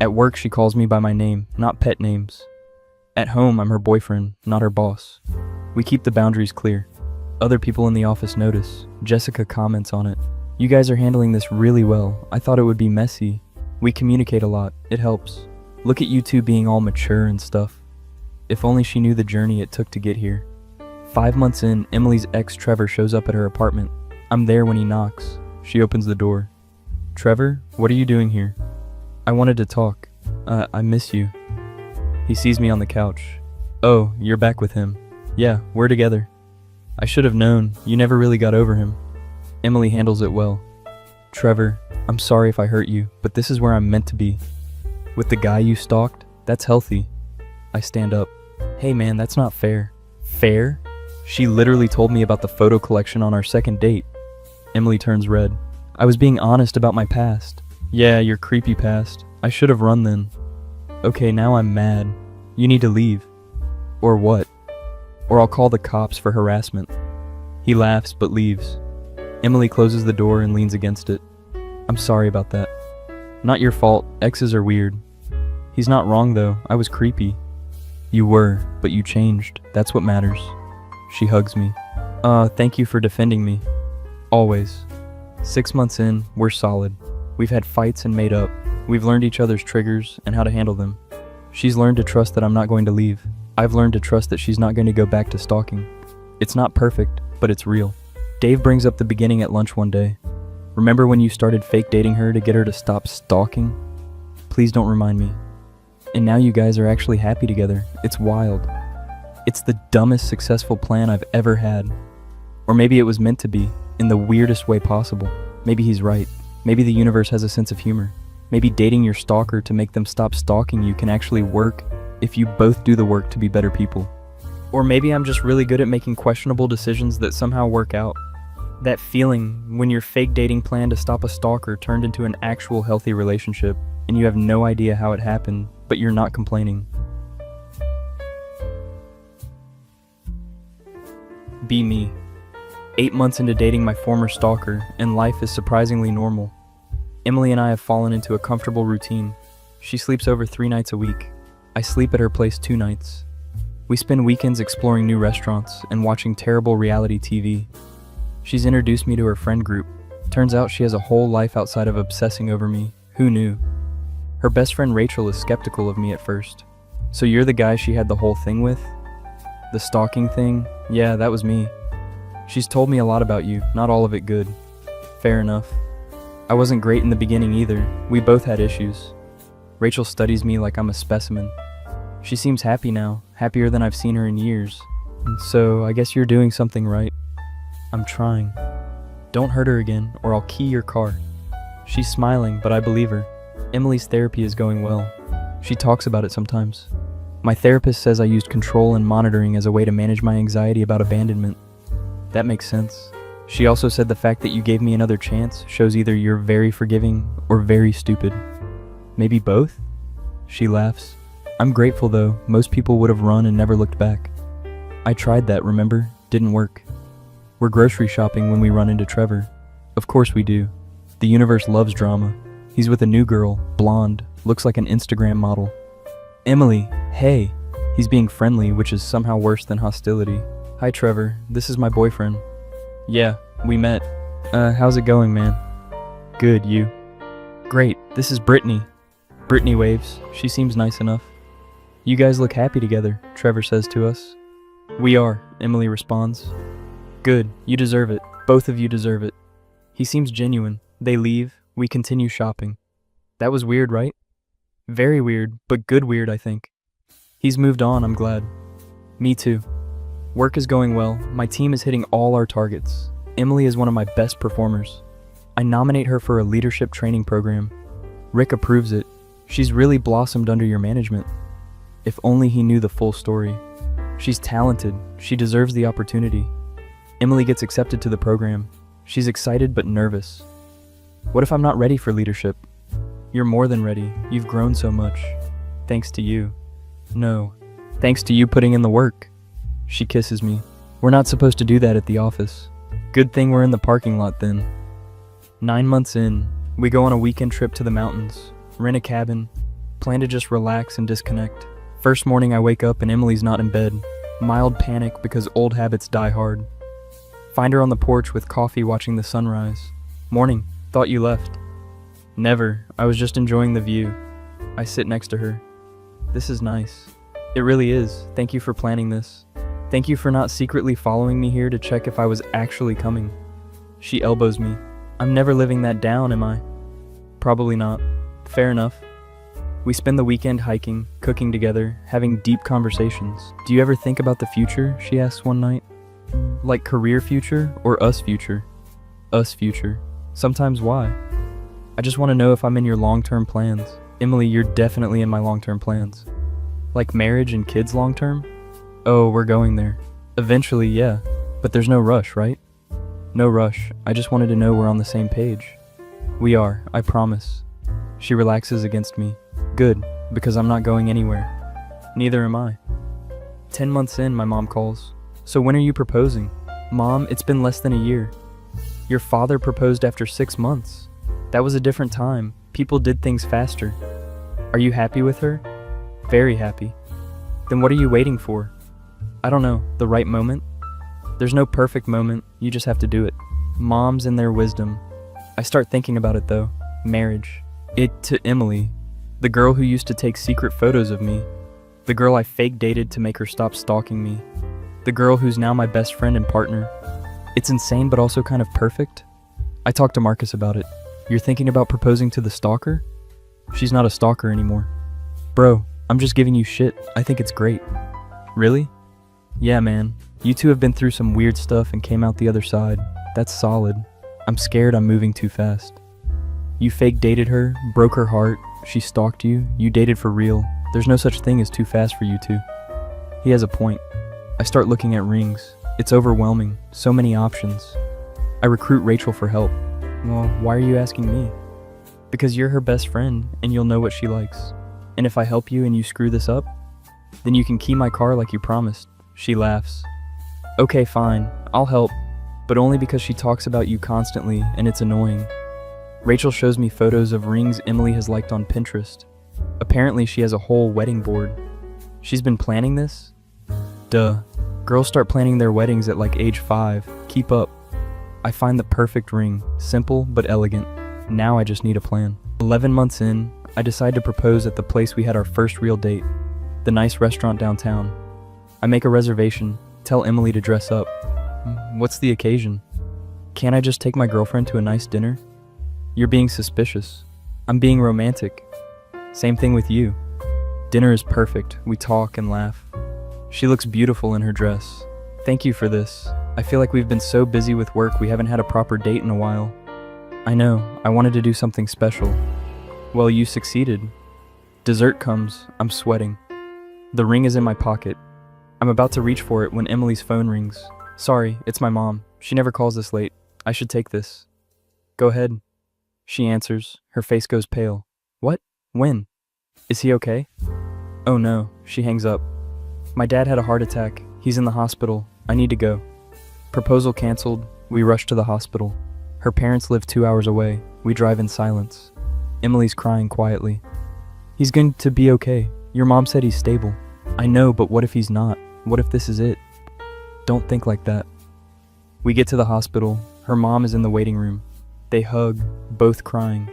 [SPEAKER 1] At work, she calls me by my name, not pet names. At home, I'm her boyfriend, not her boss. We keep the boundaries clear. Other people in the office notice. Jessica comments on it. You guys are handling this really well. I thought it would be messy. We communicate a lot. It helps. Look at you two being all mature and stuff. If only she knew the journey it took to get here. 5 months in, Emily's ex Trevor shows up at her apartment. I'm there when he knocks. She opens the door. Trevor, what are you doing here? I wanted to talk. I miss you. He sees me on the couch. Oh, you're back with him. Yeah, we're together. I should have known. You never really got over him. Emily handles it well. Trevor, I'm sorry if I hurt you, but this is where I'm meant to be. With the guy you stalked, that's healthy. I stand up. Hey man, that's not fair. Fair? She literally told me about the photo collection on our second date. Emily turns red. I was being honest about my past. Yeah, your creepy past. I should have run then. Okay, now I'm mad. You need to leave. Or what? Or I'll call the cops for harassment. He laughs but leaves. Emily closes the door and leans against it. I'm sorry about that. Not your fault. Exes are weird. He's not wrong though. I was creepy. You were, but you changed. That's what matters. She hugs me. Thank you for defending me. Always. 6 months in, we're solid. We've had fights and made up. We've learned each other's triggers and how to handle them. She's learned to trust that I'm not going to leave. I've learned to trust that she's not going to go back to stalking. It's not perfect, but it's real. Dave brings up the beginning at lunch one day. Remember when you started fake dating her to get her to stop stalking? Please don't remind me. And now you guys are actually happy together. It's wild. It's the dumbest successful plan I've ever had. Or maybe it was meant to be, in the weirdest way possible. Maybe he's right. Maybe the universe has a sense of humor. Maybe dating your stalker to make them stop stalking you can actually work if you both do the work to be better people. Or maybe I'm just really good at making questionable decisions that somehow work out. That feeling when your fake dating plan to stop a stalker turned into an actual healthy relationship and you have no idea how it happened, but you're not complaining. Be me. 8 months into dating my former stalker, and life is surprisingly normal. Emily and I have fallen into a comfortable routine. She sleeps over 3 nights a week. I sleep at her place 2 nights. We spend weekends exploring new restaurants and watching terrible reality TV. She's introduced me to her friend group. Turns out she has a whole life outside of obsessing over me. Who knew? Her best friend Rachel is skeptical of me at first. So you're the guy she had the whole thing with? The stalking thing? Yeah, that was me. She's told me a lot about you, not all of it good. Fair enough. I wasn't great in the beginning either. We both had issues. Rachel studies me like I'm a specimen. She seems happy now, happier than I've seen her in years. And so I guess you're doing something right. I'm trying. Don't hurt her again, or I'll key your car. She's smiling, but I believe her. Emily's therapy is going well. She talks about it sometimes. My therapist says I used control and monitoring as a way to manage my anxiety about abandonment. That makes sense. She also said the fact that you gave me another chance shows either you're very forgiving or very stupid. Maybe both? She laughs. I'm grateful though. Most people would have run and never looked back. I tried that, remember? Didn't work. We're grocery shopping when we run into Trevor. Of course we do. The universe loves drama. He's with a new girl, blonde, looks like an Instagram model. Emily, hey. He's being friendly, which is somehow worse than hostility. Hi Trevor, this is my boyfriend. Yeah, we met. How's it going, man? Good, you? Great, this is Brittany. Brittany waves. She seems nice enough. You guys look happy together, Trevor says to us. We are, Emily responds. Good, you deserve it. Both of you deserve it. He seems genuine. They leave, we continue shopping. That was weird, right? Very weird, but good weird, I think. He's moved on, I'm glad. Me too. Work is going well. My team is hitting all our targets. Emily is one of my best performers. I nominate her for a leadership training program. Rick approves it. She's really blossomed under your management. If only he knew the full story. She's talented. She deserves the opportunity. Emily gets accepted to the program. She's excited but nervous. What if I'm not ready for leadership? You're more than ready. You've grown so much. Thanks to you. No. Thanks to you putting in the work. She kisses me. We're not supposed to do that at the office. Good thing we're in the parking lot then. 9 months in, we go on a weekend trip to the mountains, rent a cabin, plan to just relax and disconnect. First morning I wake up and Emily's not in bed. Mild panic because old habits die hard. Find her on the porch with coffee watching the sunrise. Morning, thought you left. Never, I was just enjoying the view. I sit next to her. This is nice. It really is. Thank you for planning this. Thank you for not secretly following me here to check if I was actually coming. She elbows me. I'm never living that down, am I? Probably not. Fair enough. We spend the weekend hiking, cooking together, having deep conversations. Do you ever think about the future? She asks one night. Like career future or us future? Us future. Sometimes why? I just want to know if I'm in your long-term plans. Emily, you're definitely in my long-term plans. Like marriage and kids long-term? Oh, we're going there. Eventually, yeah. But there's no rush, right? No rush. I just wanted to know we're on the same page. We are, I promise. She relaxes against me. Good, because I'm not going anywhere. Neither am I. 10 months in, my mom calls. So when are you proposing? Mom, it's been less than a year. Your father proposed after 6 months. That was a different time. People did things faster. Are you happy with her? Very happy. Then what are you waiting for? I don't know, the right moment? There's no perfect moment, you just have to do it. Moms and their wisdom. I start thinking about it though. Marriage. It to Emily. The girl who used to take secret photos of me. The girl I fake dated to make her stop stalking me. The girl who's now my best friend and partner. It's insane but also kind of perfect. I talked to Marcus about it. You're thinking about proposing to the stalker? She's not a stalker anymore. Bro, I'm just giving you shit. I think it's great. Really? Yeah, man. You two have been through some weird stuff and came out the other side. That's solid. I'm scared I'm moving too fast. You fake dated her, broke her heart, she stalked you, you dated for real. There's no such thing as too fast for you two. He has a point. I start looking at rings. It's overwhelming. So many options. I recruit Rachel for help. Well, why are you asking me? Because you're her best friend and you'll know what she likes. And if I help you and you screw this up, then you can key my car like you promised. She laughs. Okay, fine. I'll help. But only because she talks about you constantly and it's annoying. Rachel shows me photos of rings Emily has liked on Pinterest. Apparently she has a whole wedding board. She's been planning this? Duh. Girls start planning their weddings at like age 5. Keep up. I find the perfect ring. Simple but elegant. Now I just need a plan. 11 months in, I decide to propose at the place we had our first real date. The nice restaurant downtown. I make a reservation. Tell Emily to dress up. What's the occasion? Can't I just take my girlfriend to a nice dinner? You're being suspicious. I'm being romantic. Same thing with you. Dinner is perfect. We talk and laugh. She looks beautiful in her dress. Thank you for this. I feel like we've been so busy with work we haven't had a proper date in a while. I know. I wanted to do something special. Well, you succeeded. Dessert comes. I'm sweating. The ring is in my pocket. I'm about to reach for it when Emily's phone rings. Sorry, it's my mom. She never calls this late. I should take this. Go ahead. She answers. Her face goes pale. What? When? Is he okay? Oh no. She hangs up. My dad had a heart attack. He's in the hospital. I need to go. Proposal canceled. We rush to the hospital. Her parents live 2 hours away. We drive in silence. Emily's crying quietly. He's going to be okay. Your mom said he's stable. I know, but what if he's not? What if this is it? Don't think like that. We get to the hospital. Her mom is in the waiting room. They hug, both crying.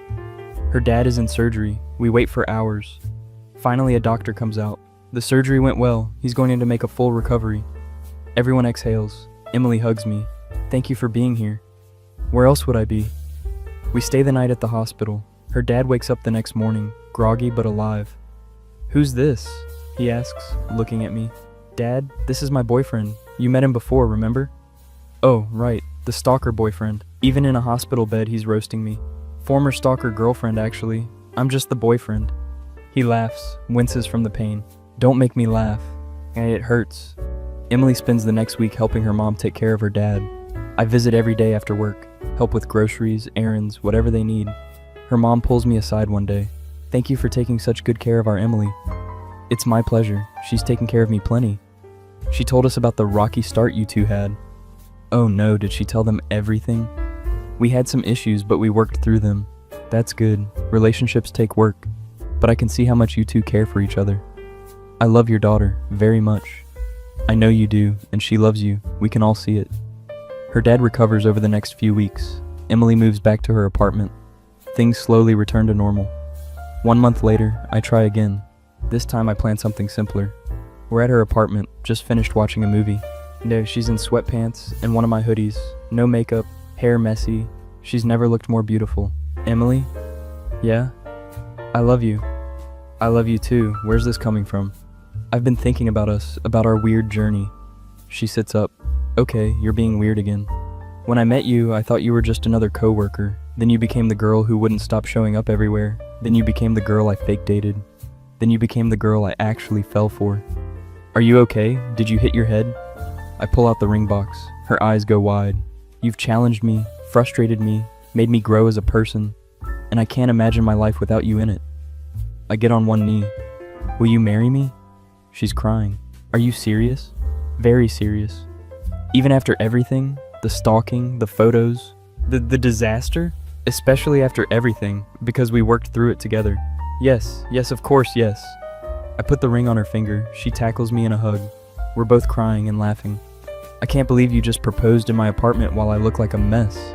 [SPEAKER 1] Her dad is in surgery. We wait for hours. Finally, a doctor comes out. The surgery went well. He's going in to make a full recovery. Everyone exhales. Emily hugs me. Thank you for being here. Where else would I be? We stay the night at the hospital. Her dad wakes up the next morning, groggy but alive. Who's this? He asks, looking at me. Dad, this is my boyfriend. You met him before, remember? Oh, right, the stalker boyfriend. Even in a hospital bed, he's roasting me. Former stalker girlfriend, actually. I'm just the boyfriend. He laughs, winces from the pain. Don't make me laugh. It hurts. Emily spends the next week helping her mom take care of her dad. I visit every day after work, help with groceries, errands, whatever they need. Her mom pulls me aside one day. Thank you for taking such good care of our Emily. It's my pleasure. She's taken care of me plenty. She told us about the rocky start you two had. Oh no, did she tell them everything? We had some issues, but we worked through them. That's good. Relationships take work. But I can see how much you two care for each other. I love your daughter very much. I know you do, and she loves you. We can all see it. Her dad recovers over the next few weeks. Emily moves back to her apartment. Things slowly return to normal. 1 month later, I try again. This time I plan something simpler. We're at her apartment, just finished watching a movie. No, she's in sweatpants and one of my hoodies. No makeup, hair messy. She's never looked more beautiful. Emily? Yeah? I love you. I love you too. Where's this coming from? I've been thinking about us, about our weird journey. She sits up. Okay, you're being weird again. When I met you, I thought you were just another coworker. Then you became the girl who wouldn't stop showing up everywhere. Then you became the girl I fake dated. Then you became the girl I actually fell for. Are you okay? Did you hit your head? I pull out the ring box. Her eyes go wide. You've challenged me, frustrated me, made me grow as a person, and I can't imagine my life without you in it. I get on one knee. Will you marry me? She's crying. Are you serious? Very serious. Even after everything, the stalking, the photos, the disaster, especially after everything, because we worked through it together. Yes, of course, yes. I put the ring on her finger. She tackles me in a hug. We're both crying and laughing. I can't believe you just proposed in my apartment while I look like a mess.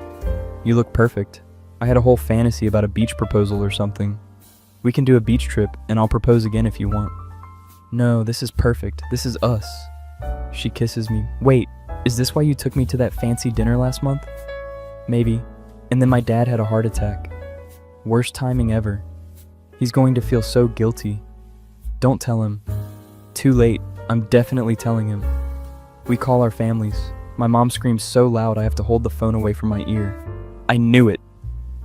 [SPEAKER 1] You look perfect. I had a whole fantasy about a beach proposal or something. We can do a beach trip, and I'll propose again if you want. No, this is perfect. This is us. She kisses me. Wait, is this why you took me to that fancy dinner last month? Maybe. And then my dad had a heart attack. Worst timing ever. He's going to feel so guilty. Don't tell him. Too late. I'm definitely telling him. We call our families. My mom screams so loud I have to hold the phone away from my ear. I knew it.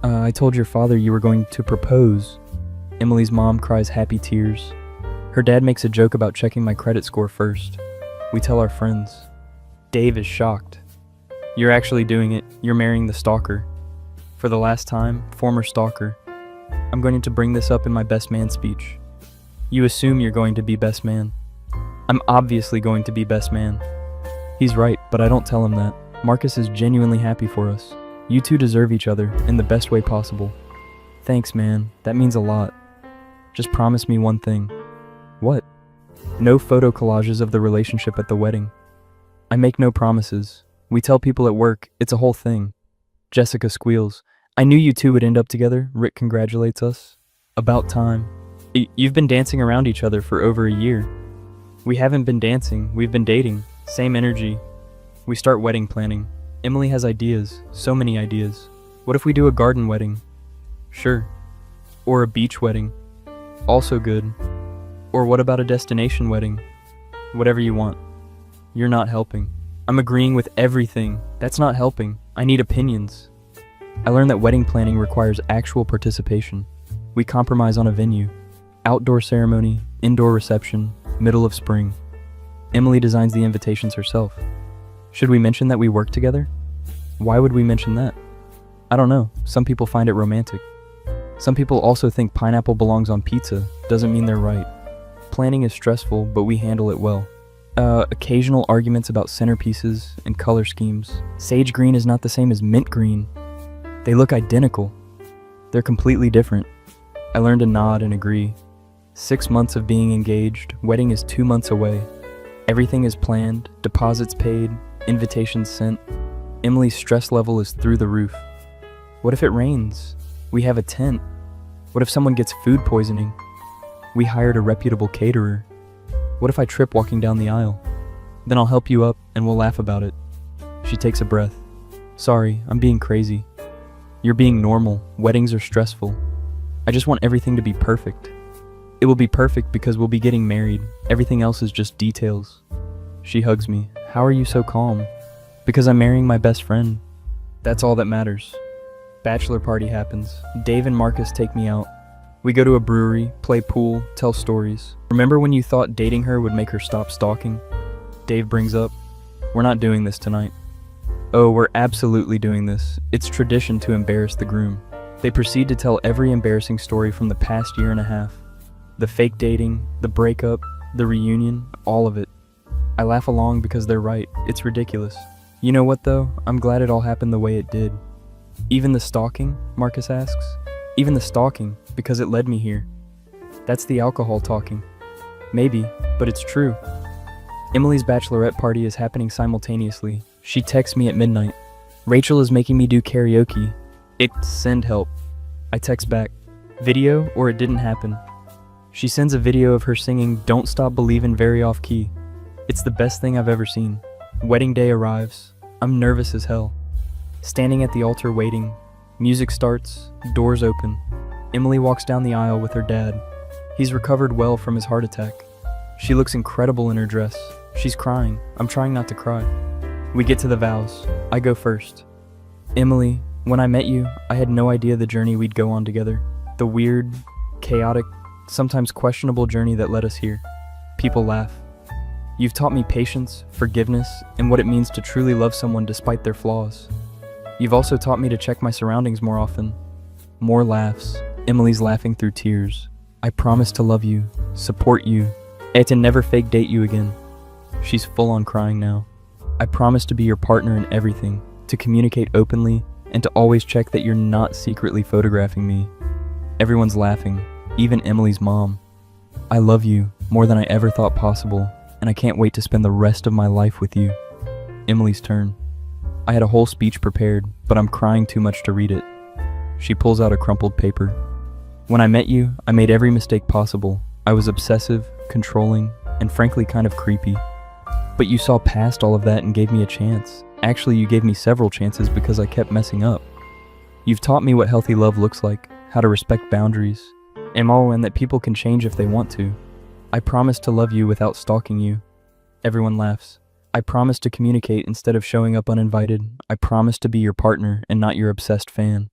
[SPEAKER 1] I told your father you were going to propose. Emily's mom cries happy tears. Her dad makes a joke about checking my credit score first. We tell our friends. Dave is shocked. You're actually doing it. You're marrying the stalker. For the last time, former stalker. I'm going to bring this up in my best man speech. You assume you're going to be best man. I'm obviously going to be best man. He's right, but I don't tell him that. Marcus is genuinely happy for us. You two deserve each other in the best way possible. Thanks, man. That means a lot. Just promise me one thing. What? No photo collages of the relationship at the wedding. I make no promises. We tell people at work. It's a whole thing. Jessica squeals. I knew you two would end up together. Rick congratulates us. About time. You've been dancing around each other for over a year. We haven't been dancing. We've been dating. Same energy. We start wedding planning. Emily has ideas. So many ideas. What if we do a garden wedding? Sure. Or a beach wedding. Also good. Or what about a destination wedding? Whatever you want. You're not helping. I'm agreeing with everything. That's not helping. I need opinions. I learned that wedding planning requires actual participation. We compromise on a venue. Outdoor ceremony, indoor reception, middle of spring. Emily designs the invitations herself. Should we mention that we work together? Why would we mention that? I don't know. Some people find it romantic. Some people also think pineapple belongs on pizza. Doesn't mean they're right. Planning is stressful, but we handle it well. Occasional arguments about centerpieces and color schemes. Sage green is not the same as mint green. They look identical. They're completely different. I learn to nod and agree. 6 months of being engaged, wedding is 2 months away. Everything is planned, deposits paid, invitations sent. Emily's stress level is through the roof. What if it rains? We have a tent. What if someone gets food poisoning? We hired a reputable caterer. What if I trip walking down the aisle? Then I'll help you up and we'll laugh about it. She takes a breath. Sorry, I'm being crazy. You're being normal. Weddings are stressful. I just want everything to be perfect. It will be perfect because we'll be getting married. Everything else is just details. She hugs me. How are you so calm? Because I'm marrying my best friend. That's all that matters. Bachelor party happens. Dave and Marcus take me out. We go to a brewery, play pool, tell stories. Remember when you thought dating her would make her stop stalking? Dave brings up, we're not doing this tonight. Oh, we're absolutely doing this. It's tradition to embarrass the groom. They proceed to tell every embarrassing story from the past year and a half. The fake dating, the breakup, the reunion, all of it. I laugh along because they're right. It's ridiculous. You know what though? I'm glad it all happened the way it did. Even the stalking? Marcus asks. Even the stalking, because it led me here. That's the alcohol talking. Maybe, but it's true. Emily's bachelorette party is happening simultaneously. She texts me at midnight. Rachel is making me do karaoke. Send help. I text back. Video or it didn't happen. She sends a video of her singing Don't Stop Believin' very off key. It's the best thing I've ever seen. Wedding day arrives. I'm nervous as hell. Standing at the altar waiting. Music starts. Doors open. Emily walks down the aisle with her dad. He's recovered well from his heart attack. She looks incredible in her dress. She's crying. I'm trying not to cry. We get to the vows. I go first. Emily, when I met you, I had no idea the journey we'd go on together. The weird, chaotic, sometimes questionable journey that led us here. People laugh. You've taught me patience, forgiveness, and what it means to truly love someone despite their flaws. You've also taught me to check my surroundings more often. More laughs. Emily's laughing through tears. I promise to love you, support you, and to never fake date you again. She's full on crying now. I promise to be your partner in everything, to communicate openly, and to always check that you're not secretly photographing me. Everyone's laughing, even Emily's mom. I love you more than I ever thought possible, and I can't wait to spend the rest of my life with you. Emily's turn. I had a whole speech prepared, but I'm crying too much to read it. She pulls out a crumpled paper. When I met you, I made every mistake possible. I was obsessive, controlling, and frankly kind of creepy. But you saw past all of that and gave me a chance. Actually, you gave me several chances because I kept messing up. You've taught me what healthy love looks like, how to respect boundaries, and that people can change if they want to. I promise to love you without stalking you. Everyone laughs. I promise to communicate instead of showing up uninvited. I promise to be your partner and not your obsessed fan.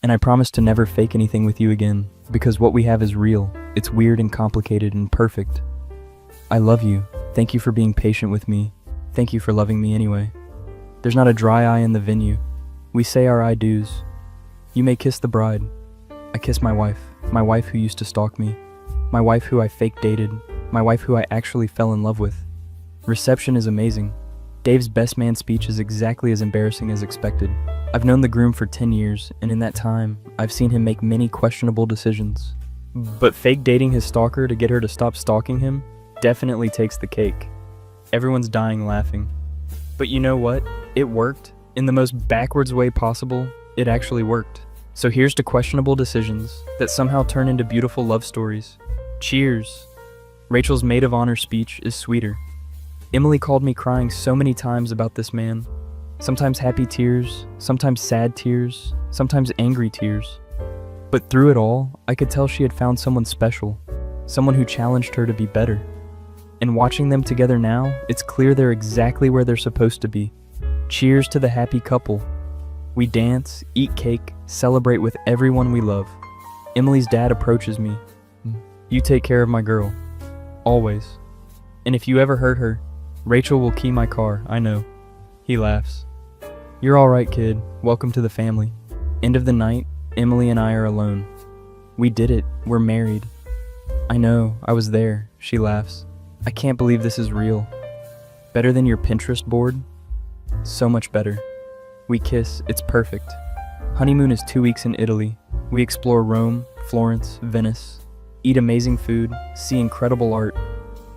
[SPEAKER 1] And I promise to never fake anything with you again, because what we have is real. It's weird and complicated and perfect. I love you. Thank you for being patient with me. Thank you for loving me anyway. There's not a dry eye in the venue. We say our I do's. You may kiss the bride. I kiss my wife who used to stalk me, my wife who I fake dated, my wife who I actually fell in love with. Reception is amazing. Dave's best man speech is exactly as embarrassing as expected. I've known the groom for 10 years, and in that time, I've seen him make many questionable decisions. But fake dating his stalker to get her to stop stalking him definitely takes the cake. Everyone's dying laughing. But you know what? It worked. In the most backwards way possible, it actually worked. So here's to questionable decisions that somehow turn into beautiful love stories. Cheers! Rachel's maid of honor speech is sweeter. Emily called me crying so many times about this man. Sometimes happy tears, sometimes sad tears, sometimes angry tears. But through it all, I could tell she had found someone special, someone who challenged her to be better. And watching them together now, it's clear they're exactly where they're supposed to be. Cheers to the happy couple. We dance, eat cake, celebrate with everyone we love. Emily's dad approaches me. You take care of my girl. Always. And if you ever hurt her, Rachel will key my car, I know. He laughs. You're alright, kid. Welcome to the family. End of the night, Emily and I are alone. We did it. We're married. I know. I was there. She laughs. I can't believe this is real. Better than your Pinterest board? So much better. We kiss. It's perfect. Honeymoon is 2 weeks in Italy. We explore Rome, Florence, Venice, eat amazing food, see incredible art.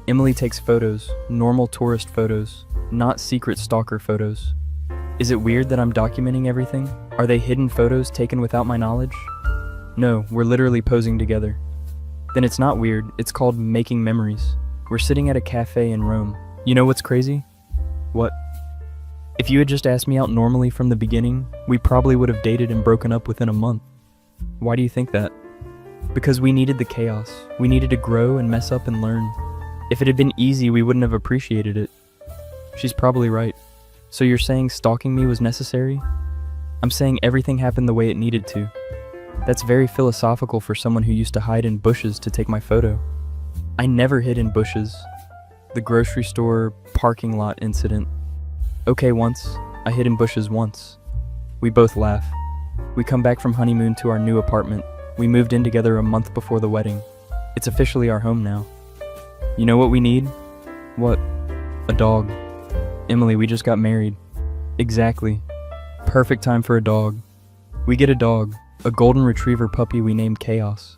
[SPEAKER 1] Emily takes photos, normal tourist photos, not secret stalker photos. Is it weird that I'm documenting everything? Are they hidden photos taken without my knowledge? No, we're literally posing together. Then it's not weird, it's called making memories. We're sitting at a cafe in Rome. You know what's crazy? What? If you had just asked me out normally from the beginning, we probably would have dated and broken up within a month. Why do you think that? Because we needed the chaos. We needed to grow and mess up and learn. If it had been easy, we wouldn't have appreciated it. She's probably right. So you're saying stalking me was necessary? I'm saying everything happened the way it needed to. That's very philosophical for someone who used to hide in bushes to take my photo. I never hid in bushes. The grocery store parking lot incident. Okay, once. I hid in bushes once. We both laugh. We come back from honeymoon to our new apartment. We moved in together a month before the wedding. It's officially our home now. You know what we need? What? A dog. Emily, we just got married. Exactly. Perfect time for a dog. We get a dog, a golden retriever puppy we named Chaos.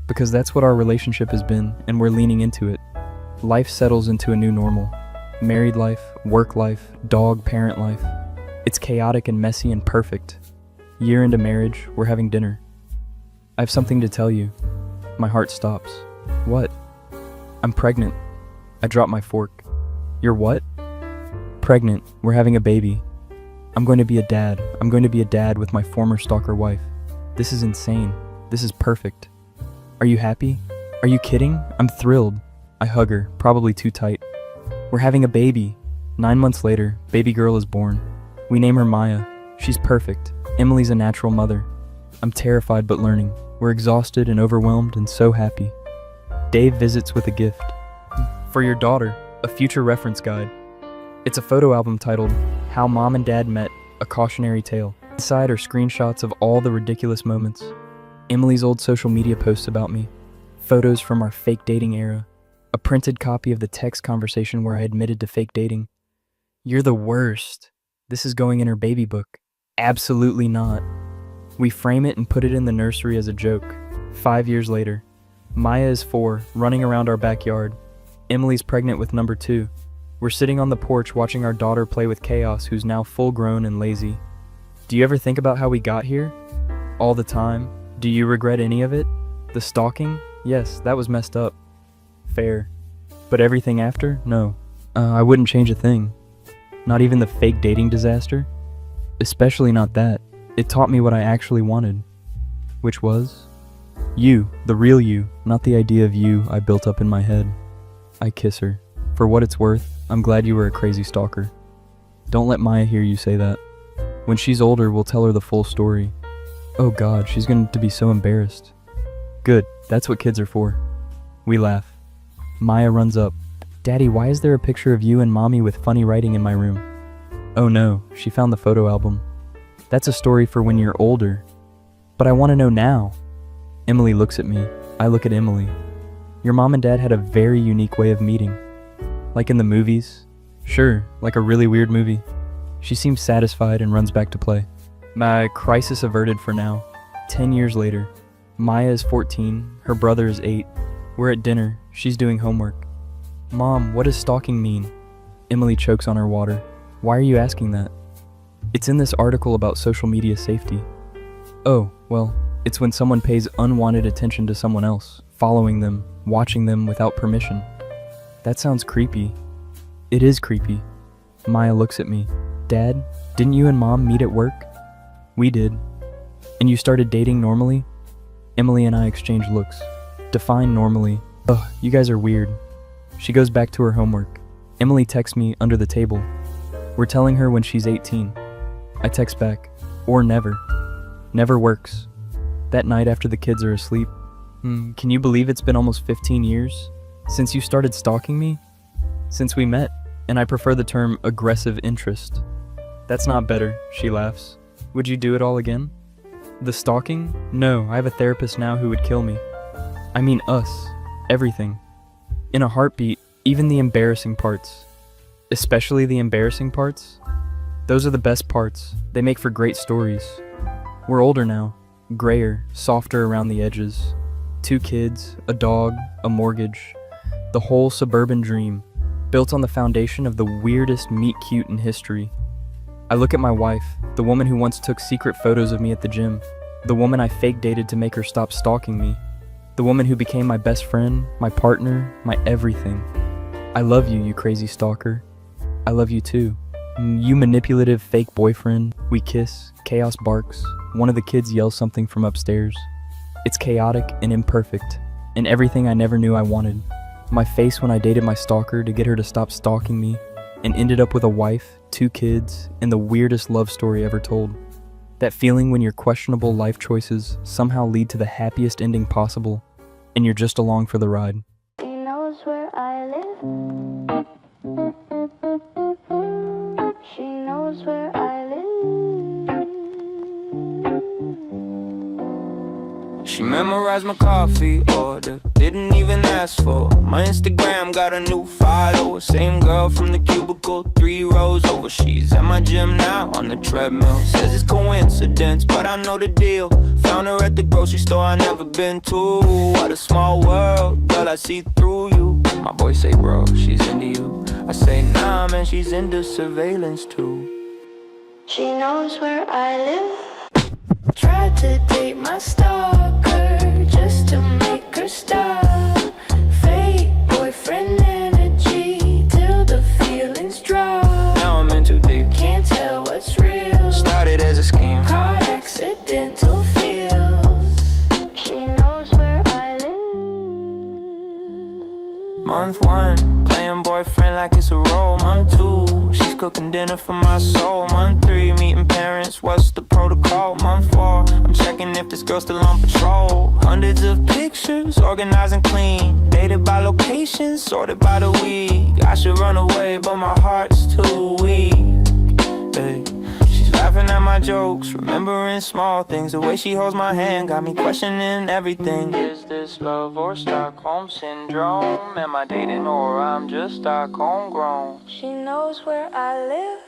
[SPEAKER 1] Because that's what our relationship has been, and we're leaning into it. Life settles into a new normal. Married life, work life, dog parent life. It's chaotic and messy and perfect. Year into marriage, we're having dinner. I have something to tell you. My heart stops. What? I'm pregnant. I drop my fork. You're what? Pregnant. We're having a baby. I'm going to be a dad. I'm going to be a dad with my former stalker wife. This is insane. This is perfect. Are you happy? Are you kidding? I'm thrilled. I hug her, probably too tight. We're having a baby. 9 months later, baby girl is born. We name her Maya. She's perfect. Emily's a natural mother. I'm terrified but learning. We're exhausted and overwhelmed and so happy. Dave visits with a gift. For your daughter, a future reference guide. It's a photo album titled, How Mom and Dad Met, A Cautionary Tale. Inside are screenshots of all the ridiculous moments. Emily's old social media posts about me. Photos from our fake dating era. A printed copy of the text conversation where I admitted to fake dating. You're the worst. This is going in her baby book. Absolutely not. We frame it and put it in the nursery as a joke. 5 years later, Maya is 4, running around our backyard. Emily's pregnant with number 2. We're sitting on the porch watching our daughter play with Chaos, who's now full grown and lazy. Do you ever think about how we got here? All the time. Do you regret any of it? The stalking? Yes, that was messed up. Fair. But everything after? No. I wouldn't change a thing. Not even the fake dating disaster? Especially not that. It taught me what I actually wanted. Which was? You, the real you, not the idea of you I built up in my head. I kiss her. For what it's worth, I'm glad you were a crazy stalker. Don't let Maya hear you say that. When she's older, we'll tell her the full story. Oh God, she's going to be so embarrassed. Good, that's what kids are for. We laugh. Maya runs up. Daddy, why is there a picture of you and Mommy with funny writing in my room? Oh no, she found the photo album. That's a story for when you're older. But I want to know now. Emily looks at me. I look at Emily. Your mom and dad had a very unique way of meeting. Like in the movies? Sure, like a really weird movie. She seems satisfied and runs back to play. My crisis averted for now. 10 years later. Maya is 14, her brother is 8. We're at dinner, she's doing homework. Mom, what does stalking mean? Emily chokes on her water. Why are you asking that? It's in this article about social media safety. Oh, well, it's when someone pays unwanted attention to someone else, following them, watching them without permission. That sounds creepy. It is creepy. Maya looks at me. Dad, didn't you and Mom meet at work? We did. And you started dating normally? Emily and I exchange looks. Define normally. Ugh, you guys are weird. She goes back to her homework. Emily texts me under the table. We're telling her when she's 18. I text back. Or never. Never works. That night after the kids are asleep. Can you believe it's been almost 15 years? Since you started stalking me? Since we met, and I prefer the term aggressive interest. That's not better, she laughs. Would you do it all again? The stalking? No, I have a therapist now who would kill me. I mean us. Everything. In a heartbeat, even the embarrassing parts. Especially the embarrassing parts. Those are the best parts. They make for great stories. We're older now. Grayer, softer around the edges. 2 kids, a dog, a mortgage. The whole suburban dream, built on the foundation of the weirdest meet-cute in history. I look at my wife, the woman who once took secret photos of me at the gym, the woman I fake dated to make her stop stalking me, the woman who became my best friend, my partner, my everything. I love you, you crazy stalker. I love you too. You manipulative fake boyfriend. We kiss, Chaos barks, one of the kids yells something from upstairs. It's chaotic and imperfect, and everything I never knew I wanted. My face when I dated my stalker to get her to stop stalking me, and ended up with a wife, 2 kids, and the weirdest love story ever told. That feeling when your questionable life choices somehow lead to the happiest ending possible, and you're just along for the ride.
[SPEAKER 2] She knows where I live. She knows where I live.
[SPEAKER 3] She memorized my coffee order, didn't even ask for my Instagram, got a new follower. Same girl from the cubicle, 3 rows over. She's at my gym now on the treadmill. Says it's coincidence, but I know the deal. Found her at the grocery store I never been to. What a small world, girl, I see through you. My boys say, bro, she's into you. I say, nah, man, she's into surveillance too.
[SPEAKER 2] She knows where I live. Tried to date my stalker just to make her stop. Fake boyfriend energy till the feelings drop.
[SPEAKER 3] Now I'm in too deep,
[SPEAKER 2] Can't tell what's real.
[SPEAKER 3] started as a scheme.
[SPEAKER 2] Car accidental feels. She knows where I live.
[SPEAKER 3] Month 1, playing boyfriend like it's a role. Month 2, she's cooking dinner for my soul. Month 3, meeting parents, what's the protocol? Month 4, I'm checking if this girl's still on patrol. Hundreds of pictures, organized and clean. Dated by location, sorted by the week. I should run away, but my heart's too weak. Hey. She's laughing at my jokes, remembering small things. The way she holds my hand got me questioning everything. Is this love or Stockholm Syndrome? Am I dating or I'm just Stockholm grown?
[SPEAKER 2] She knows where I live.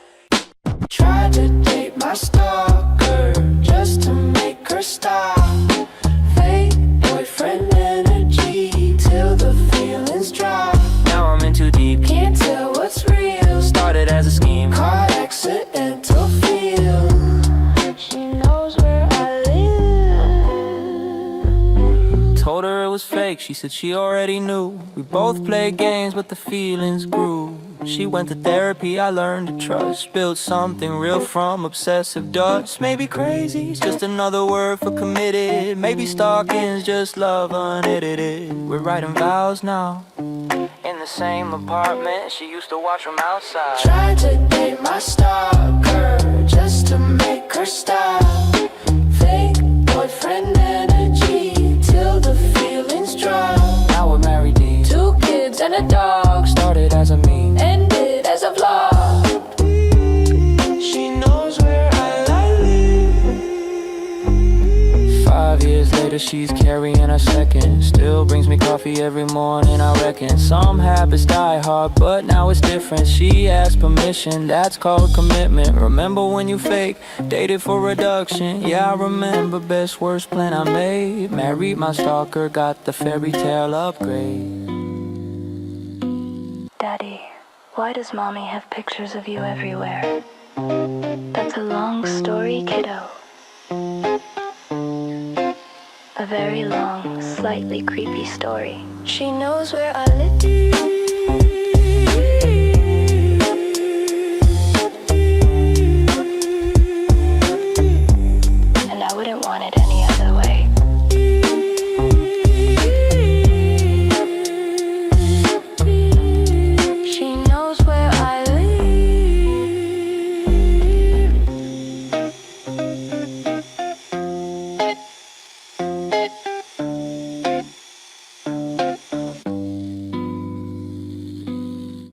[SPEAKER 2] Tried to date my stalker just to make her stop. Fake boyfriend energy till the feelings drop.
[SPEAKER 3] Now I'm in too deep,
[SPEAKER 2] Can't tell what's real.
[SPEAKER 3] started as a scheme.
[SPEAKER 2] Car accidental feel. She knows where I live.
[SPEAKER 3] Told her it was fake, she said she already knew. We both played games, but the feelings grew. She went to therapy, I learned to trust. Built something real from obsessive dust. Maybe crazy's just another word for committed. Maybe stalking's just love unedited. We're writing vows now, in the same apartment she used to watch from outside.
[SPEAKER 2] Tried to date my stalker just to make her stop. Fake boyfriend energy till the feelings drop.
[SPEAKER 3] Now we're married deep,
[SPEAKER 2] 2 kids and a dog.
[SPEAKER 3] started as a meme,
[SPEAKER 2] Ended as a vlog.
[SPEAKER 3] she knows where I live. 5 years later she's carrying a second. Still brings me coffee every morning, I reckon. Some habits die hard, but now it's different. She asked permission, that's called commitment. Remember when you fake, dated for reduction? Yeah, I remember, best worst plan I made. Married my stalker, got the fairy tale upgrade.
[SPEAKER 2] Daddy, why does Mommy have pictures of you everywhere? That's a long story, kiddo. A very long, slightly creepy story. She knows where I live.